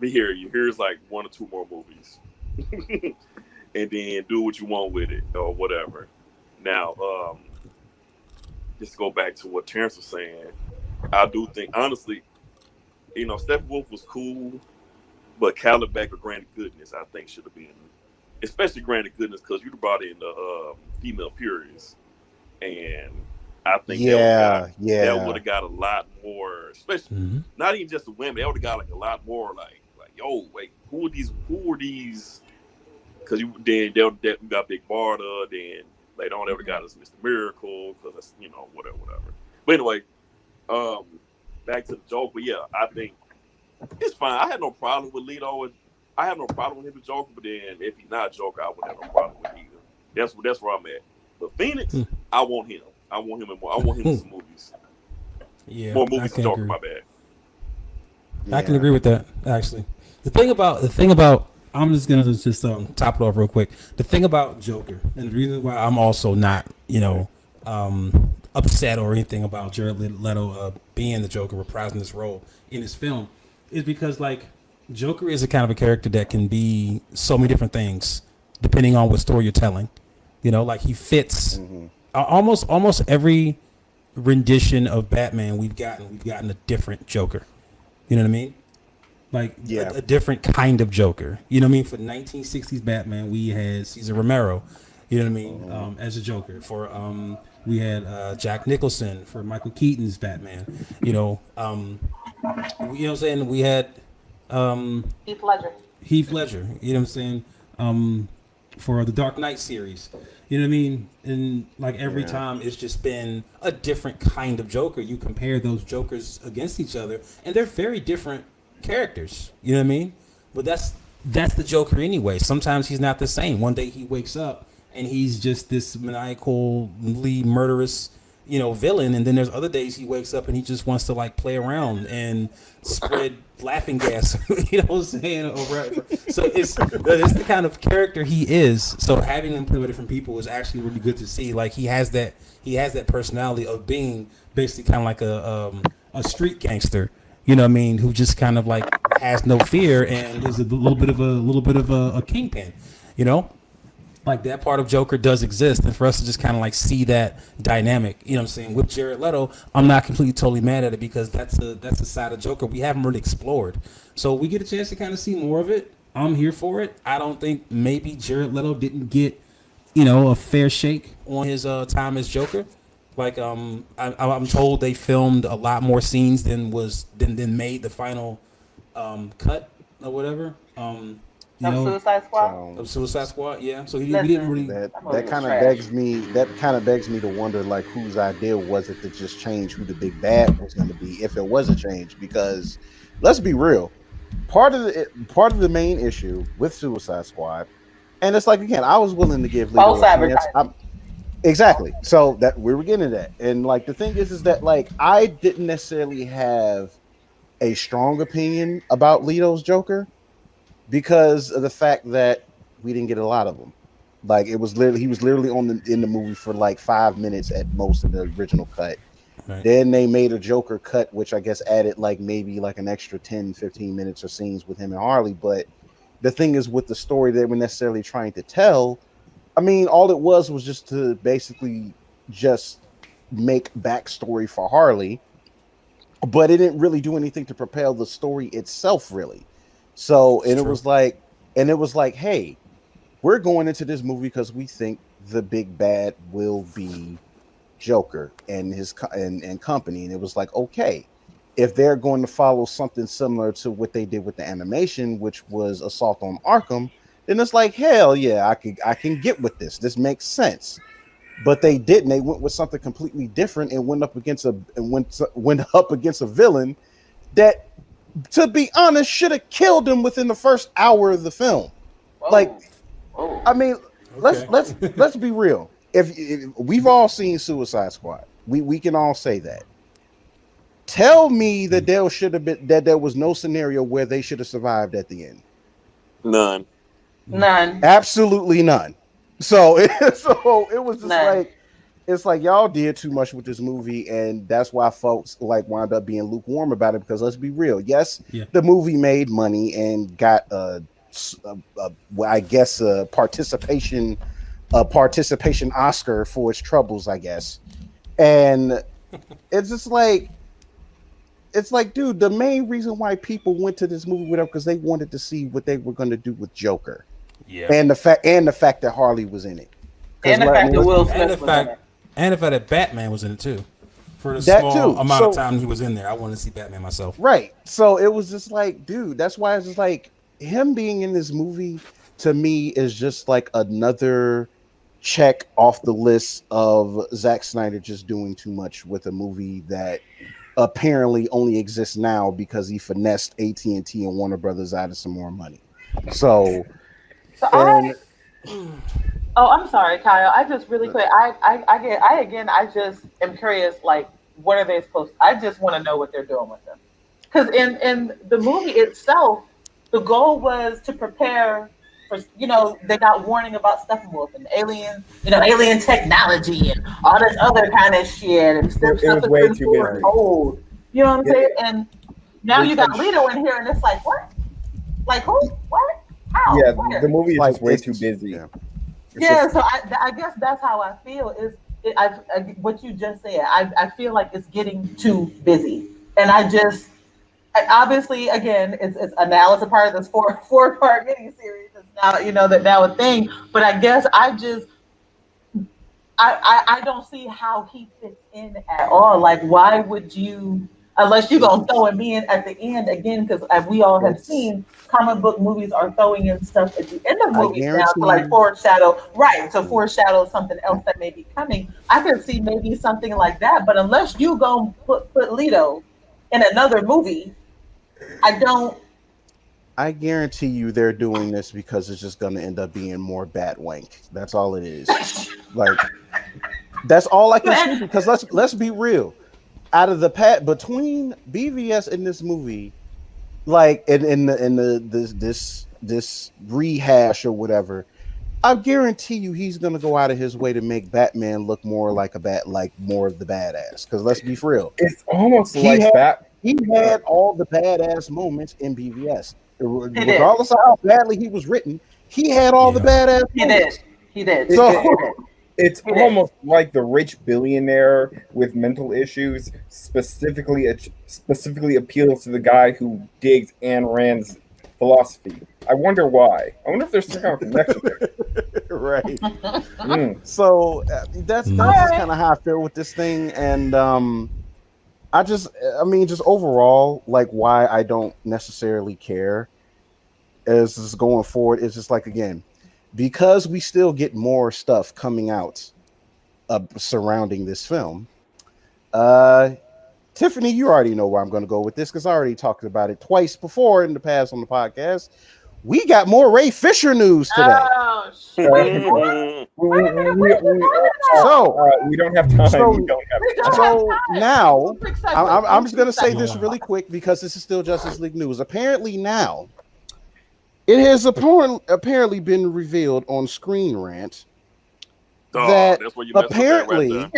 here's like one or two more movies, and then do what you want with it or whatever. Now, just to go back to what Terrence was saying, I do think honestly, you know, Steppenwolf was cool, but Caliback or Granted Goodness, I think should have been, especially Granted Goodness, because you brought in the female Furies, and I think that would have got a lot more, especially not even just the women. They would have got like a lot more like yo, wait, who are these? Because they got Big Barda, then later on they would have got us Mr. Miracle, because that's, you know, whatever. But anyway, back to the Joker. Yeah, I think it's fine. I had no problem with Leto, and I have no problem with him as Joker. But then if he's not Joker, I wouldn't have no problem with either. That's where I'm at. But Phoenix, I want him. I want him in some movies. Yeah, more movies than Joker. My bad. Yeah. I can agree with that. Actually, the thing about I'm just gonna top it off real quick. The thing about Joker, and the reason why I'm also not, you know, upset or anything about Jared Leto being the Joker, reprising this role in his film, is because like Joker is a kind of a character that can be so many different things depending on what story you're telling. You know, like he fits almost every rendition of Batman we've gotten a different Joker. You know what I mean? Like a different kind of Joker. You know what I mean? For 1960s Batman, we had Cesar Romero. You know what I mean? As a Joker. For we had Jack Nicholson for Michael Keaton's Batman. You know, you know what I'm saying? We had Heath Ledger. You know what I'm saying? For the Dark Knight series. You know what I mean? And like every time it's just been a different kind of Joker. You compare those Jokers against each other, and they're very different characters. You know what I mean? But that's the Joker anyway. Sometimes he's not the same. One day he wakes up and he's just this maniacally murderous, you know, villain, and then there's other days he wakes up and he just wants to like play around and spread laughing gas. You know what I'm saying? So it's the kind of character he is. So having him play with different people is actually really good to see. Like he has that personality of being basically kind of like a street gangster. You know what I mean? Who just kind of like has no fear and is a little bit of a kingpin. You know? Like that part of Joker does exist, and for us to just kind of like see that dynamic, you know what I'm saying, with Jared Leto, I'm not completely totally mad at it because that's a side of Joker we haven't really explored. So we get a chance to kind of see more of it. I'm here for it. I don't think maybe Jared Leto didn't get, you know, a fair shake on his time as Joker. Like I'm told they filmed a lot more scenes than made the final cut or whatever. Suicide Squad, yeah. So he didn't really. That kind of begs me to wonder, like, whose idea was it to just change who the big bad was going to be, if it was a change? Because let's be real, part of the main issue with Suicide Squad, and it's like again, I was willing to give Leto a chance. Exactly. So that we were getting to that, and like the thing is that like I didn't necessarily have a strong opinion about Leto's Joker, because of the fact that we didn't get a lot of them. Like he was literally in the movie for like 5 minutes at most in the original cut. Right. Then they made a Joker cut, which I guess added like maybe like an extra 10, 15 minutes of scenes with him and Harley. But the thing is, with the story they were necessarily trying to tell, I mean, all it was just to basically just make backstory for Harley. but it didn't really do anything to propel the story itself, really. So, It's and true. it was like, hey, we're going into this movie because we think the big bad will be Joker and and company. And it was like, okay, if they're going to follow something similar to what they did with the animation, which was Assault on Arkham, then it's like, hell yeah, I can get with this. This makes sense. But they didn't. They went with something completely different and went up against a villain that, to be honest, should have killed him within the first hour of the film. Like, Whoa. I mean, Okay. let's be real. If we've all seen Suicide Squad, we can all say that. Tell me that there was no scenario where they should have survived at the end. None. None. Absolutely none. So so it was just None. like, it's like y'all did too much with this movie, and that's why folks like wound up being lukewarm about it. Because let's be real, yes, Yeah. the movie made money and got well, I guess a participation Oscar for its troubles, I guess. And it's just like, dude, the main reason why people went to this movie with them because they wanted to see what they were going to do with Joker, Yeah. and the fact that Harley was in it, And the fact that Will And Smith the was in fact, it. and the fact that Batman was in it too. For the That small too. amount of So- time he was in there, I wanted to see Batman myself. right. So it was just like, dude, that's why it's just like him being in this movie to me is just like another check off the list of Zack Snyder just doing too much with a movie that apparently only exists now because he finessed AT&T and Warner Brothers out of some more money. So, So and oh, I'm sorry, Kyle. I just really quick. I just am curious. Like, what are they supposed? I just want to know what they're doing with them. Because in the movie itself, the goal was to prepare for. They got warning about Steppenwolf and alien, alien technology and all this other kind of shit and stuff. It was Stuff way that's too been busy. foretold. You know what I'm Yeah. saying? And now It's you got like- Leto in here, and it's like, what? Like who? What? How? Yeah, Where? the movie is like, just way it's- too busy. yeah. It's Yeah, just- so I guess that's how I feel. What you just said. I feel like it's getting too busy, and obviously again it's now it's a part of this four part miniseries. It's now that now a thing. But I guess I don't see how he fits in at all. Like, why would you, unless you're going to throw him in at the end again, because as we all have seen, comic book movies are throwing in stuff at the end of I movies now guarantee to like you- foreshadow something else that may be coming. I could see maybe something like that, but unless you go put Leto in another movie, I guarantee you they're doing this because it's just going to end up being more bat wank. That's all it is. Like, that's all I can see, because let's be real. Out of the between BVS and this movie, like in this rehash or whatever, I guarantee you he's gonna go out of his way to make Batman look more like more of the badass. Because let's be real, It's almost He like had- that. he had all the badass moments in BVS. did. Regardless of how badly he was written, he had all the badass He moments. did. He did. So- He did. It's Yeah. almost like the rich billionaire with mental issues specifically appeals to the guy who digs Ayn Rand's philosophy. I wonder why. I wonder if there's some kind of connection there. Right. Mm. So that's just kind of how I feel with this thing, and just overall, like, why I don't necessarily care as is going forward is just like, again, because we still get more stuff coming out surrounding this film. Tiffany, you already know where I'm going to go with this because I already talked about it twice before in the past on the podcast. We got more Ray Fisher news today. Oh shit! So We don't have time. So- we don't have time. So now, I'm I'm just going to say this really quick because this is still Justice League news. Apparently now, it has apparently been revealed on Screen Rant that that's where you messed up apparently there.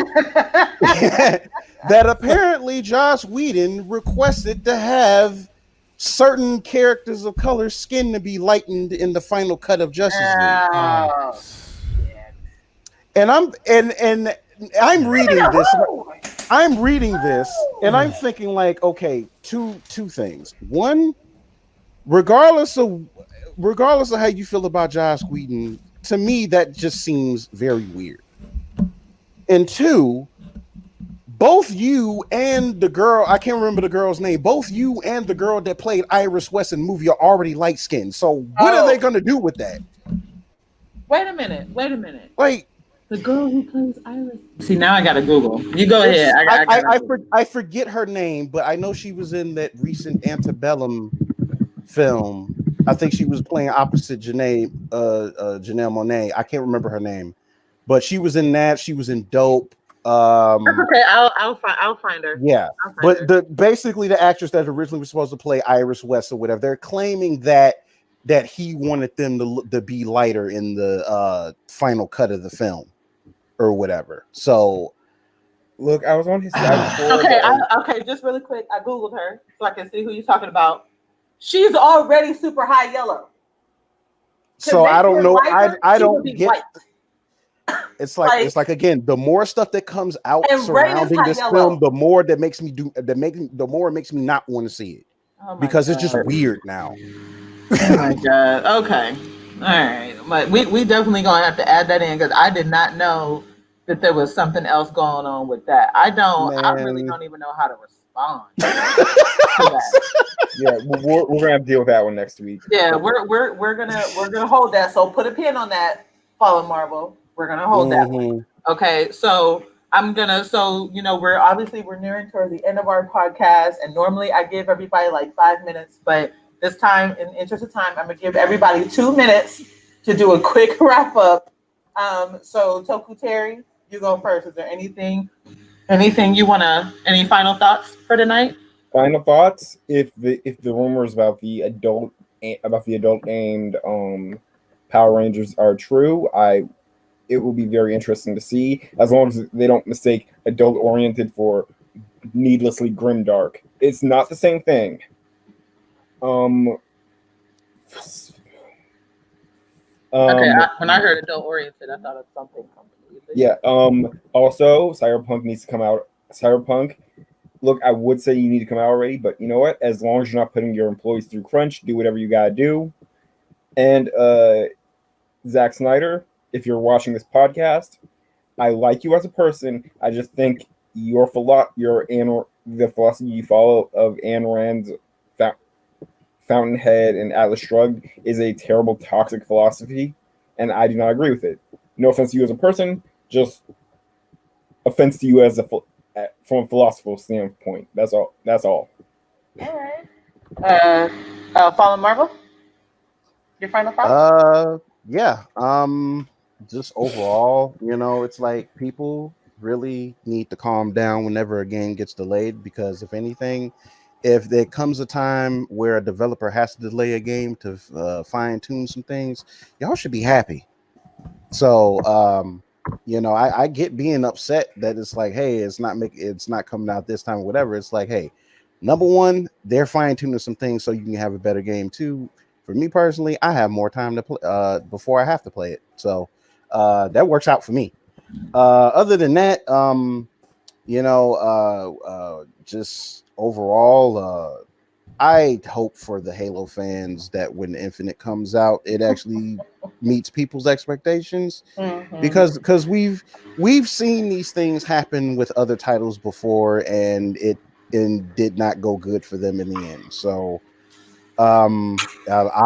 that apparently Joss Whedon requested to have certain characters of color skin to be lightened in the final cut of Justice League. Oh, And I'm reading this. I'm reading this, and I'm thinking like, okay, two things. One, regardless of how you feel about Josh Whedon, to me that just seems very weird. And two, both you and the girl, I can't remember the girl's name, both you and the girl that played Iris West in the movie are already light skinned. So what are they gonna do with that? Wait a minute. Like, The girl who plays Iris. See, now I gotta Google. You go ahead. I forget her name, but I know she was in that recent Antebellum film. I think she was playing opposite Janelle Monáe. I can't remember her name, but she was in that. She was in Dope. Okay, I'll find her. Yeah, but basically the actress that originally was supposed to play Iris West or whatever, they're claiming that he wanted them to be lighter in the final cut of the film or whatever. So Look, I was on his side before. Okay, just really quick. I Googled her so I can see who you're talking about. She's already super high yellow. So I don't know. I don't get. White. It's like again, the more stuff that comes out And surrounding this yellow. film, the more it makes me not want to see it because it's just weird now. Oh my god. Okay. All right. But we definitely gonna have to add that in because I did not know that there was something else going on with that. I really don't even know how to respond to that. Yeah, we're gonna have to deal with that one next week. Yeah, we're gonna hold that. So put a pin on that, Fallen Marvel. We're gonna hold that one. Okay, so we're nearing towards the end of our podcast, and normally I give everybody like 5 minutes, but this time, in the interest of time, I'm gonna give everybody 2 minutes to do a quick wrap up. So Toku Terry, you go first. Is there anything you any final thoughts for tonight? Final thoughts: if the rumors about the adult aimed Power Rangers are true, it will be very interesting to see, as long as they don't mistake adult oriented for needlessly grimdark. It's not the same thing. Okay, when I heard adult oriented, I thought of something completely. Yeah. Also, Cyberpunk needs to come out. Cyberpunk. Look, I would say you need to come out already, but you know what? As long as you're not putting your employees through crunch, do whatever you gotta do. And Zack Snyder, if you're watching this podcast, I like you as a person. I just think the philosophy you follow of Ayn Rand's Fountainhead and Atlas Shrugged is a terrible, toxic philosophy, and I do not agree with it. No offense to you as a person, just offense to you as from a philosophical standpoint. That's all. All right. Fallen Marvel, your final thoughts? Yeah. Just overall, it's like people really need to calm down whenever a game gets delayed, because if anything, if there comes a time where a developer has to delay a game to fine tune some things, y'all should be happy. So, I get being upset that it's like, hey, it's not coming out this time or whatever. It's like, hey, number one, they're fine tuning some things so you can have a better game too. For me personally, I have more time to play before I have to play it. So that works out for me. Other than that, just overall, I hope for the Halo fans that when Infinite comes out, it actually meets people's expectations, because we've seen these things happen with other titles before, and it did not go good for them in the end. So, a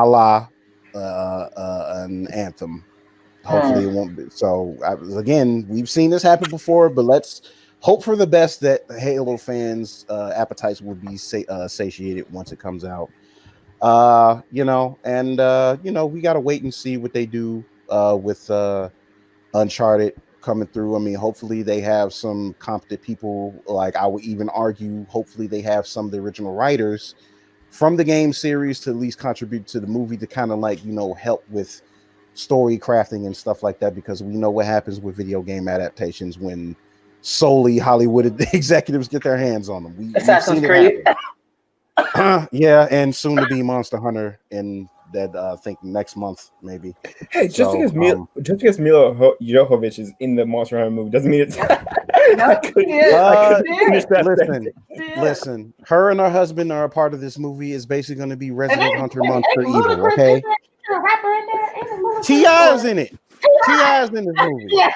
la an Anthem. Hopefully it won't be. So again, we've seen this happen before, but let's hope for the best that Halo fans' appetites will be satiated once it comes out. We got to wait and see what they do with Uncharted coming through. I mean, hopefully they have some competent people. Like, I would even argue, hopefully they have some of the original writers from the game series to at least contribute to the movie to kind of help with story crafting and stuff like that, because we know what happens with video game adaptations when solely Hollywood executives get their hands on them. Assassin's Creed. Yeah, and soon to be Monster Hunter in that I think next month maybe. Hey, just So, because Mila Jovovich is in the Monster Hunter movie doesn't mean it's. I couldn't finish that sentence. listen. Her and her husband are a part of this movie. Is basically going to be Resident Hunter month for evil. Ludacris, Okay, is there a rapper in there? Ain't it Ludacris T.I.'s or- in it. T.I.'s in this movie. Yeah.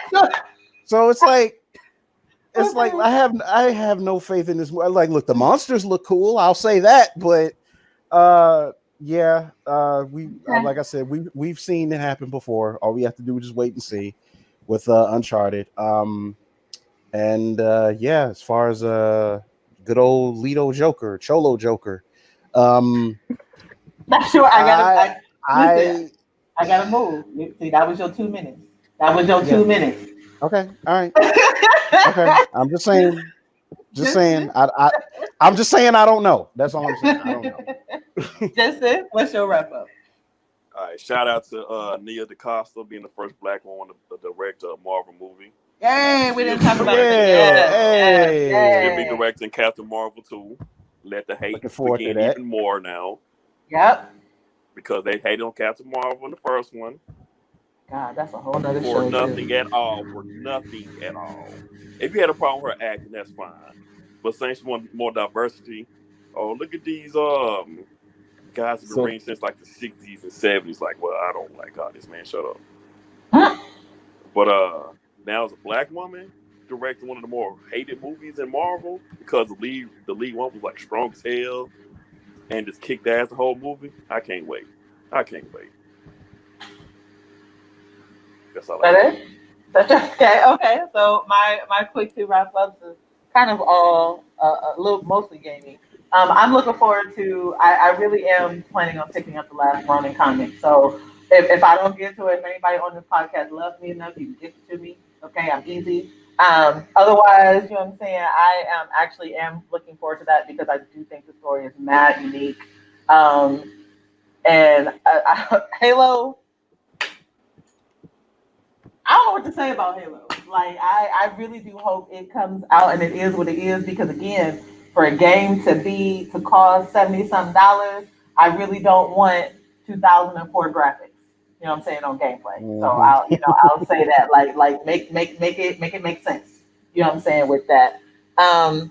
So it's like I have no faith in this movie. Like, look, the monsters look cool. I'll say that, but like I said, we've seen it happen before. All we have to do is just wait and see with Uncharted. As far as good old Lido Joker, Cholo Joker, Not sure. I gotta move. See, that was your 2 minutes. That was your 2 minutes. Okay, all right. Okay, I'm just saying. I'm just saying I don't know. That's all I'm saying. I don't know. Justin, what's your wrap up? All right, shout out to Nia DaCosta being the first black woman to direct a Marvel movie. Yay, we didn't talk about it. She'll be directing Captain Marvel 2. Let the hate begin even more now. Yep. Because they hated on Captain Marvel in the first one. God, that's a whole nother show. For nothing at all. If you had a problem with her acting, that's fine. But since she wanted more diversity, look at these guys who've been ringing since like the 60s and 70s. Like, well, I don't like God, this man, shut up. But now as a black woman directing one of the more hated movies in Marvel because the lead one was like strong as hell and just kicked ass the whole movie. I can't wait. That's all Okay. So my quick 2 wrap ups is kind of all a little mostly gaming. I'm looking forward to. I really am planning on picking up the last Ronin comic. So if I don't get to it, if anybody on this podcast loves me enough, you can get it to me. Okay, I'm easy. Otherwise, you know what I'm saying. I actually am looking forward to that because I do think the story is mad unique. And Halo. I don't know what to say about Halo. Like, I really do hope it comes out and it is what it is because, again, for a game to cost $70-something, I really don't want 2004 graphics. You know what I'm saying, on gameplay. So I'll say that like make it make sense. You know what I'm saying with that. I'm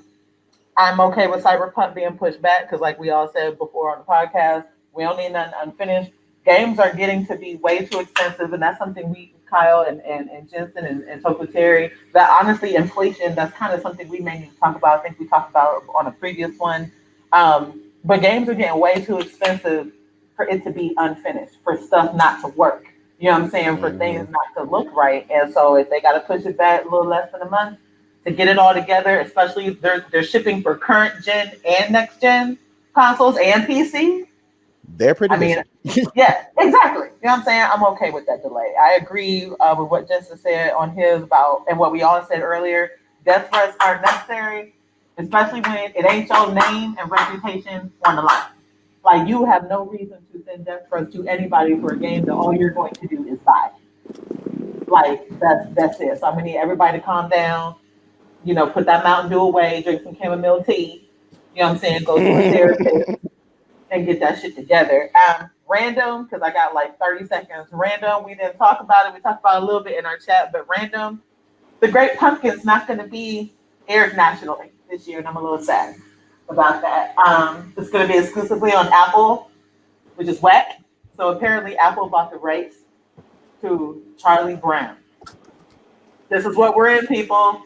okay with Cyberpunk being pushed back because, like we all said before on the podcast, we don't need nothing unfinished. Games are getting to be way too expensive, and that's something we, Kyle and Jensen and Toku Terry, that honestly, inflation, that's kind of something we may need to talk about. I think we talked about on a previous one. But games are getting way too expensive for it to be unfinished, for stuff not to work. You know what I'm saying? For things not to look right. And so if they got to push it back a little less than a month to get it all together, especially if they're shipping for current gen and next gen consoles and PC. They're pretty busy. Yeah, exactly. You know what I'm saying? I'm okay with that delay. I agree with what Justin said on his about, and what we all said earlier. Death threats aren't necessary, especially when it ain't your name and reputation on the line. Like, you have no reason to send death threats to anybody for a game that all you're going to do is buy. Like, that's it. So I'm gonna need everybody to calm down. You know, put that Mountain Dew away, drink some chamomile tea. You know what I'm saying? Go to a therapist and get that shit together. Random, because I got like 30 seconds. Random, we didn't talk about it. We talked about it a little bit in our chat, but random, The Great Pumpkin's not going to be aired nationally this year, and I'm a little sad about that. It's going to be exclusively on Apple, which is whack. So apparently Apple bought the rights to Charlie Brown. This is what we're in, people.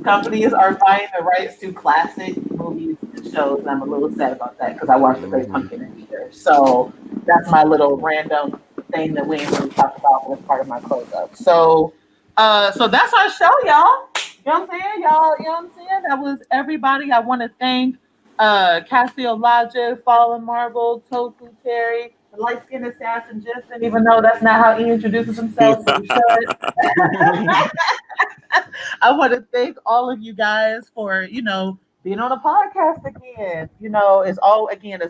Companies are buying the rights to classic movies and shows, and I'm a little sad about that because I watched The Great Pumpkin every year. So that's my little random thing that we ain't really talked about as part of my close up. So that's our show, y'all. You know what I'm saying? Y'all, you know what I'm saying? That was everybody. I want to thank Cassio Logic, Fallen Marble, Tofu Terry, the light-skinned assassin Justin, even though that's not how he introduces himself, but he should. I want to thank all of you guys for, being on a podcast again. It's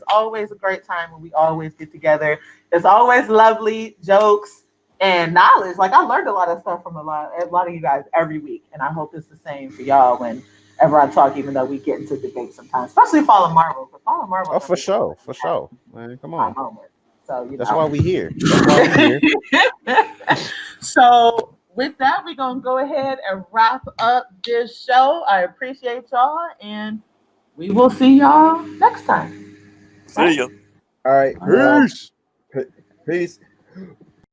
always a great time when we always get together. It's always lovely jokes and knowledge. Like, I learned a lot of stuff from a lot of you guys every week, and I hope it's the same for y'all whenever I talk, even though we get into debate sometimes, especially Fallen Marvel. Oh, for sure. Man, come on. So That's why we here. That's why we here. So with that, we're gonna go ahead and wrap up this show. I appreciate y'all, and we will see y'all next time. See ya. All right. Peace. Peace.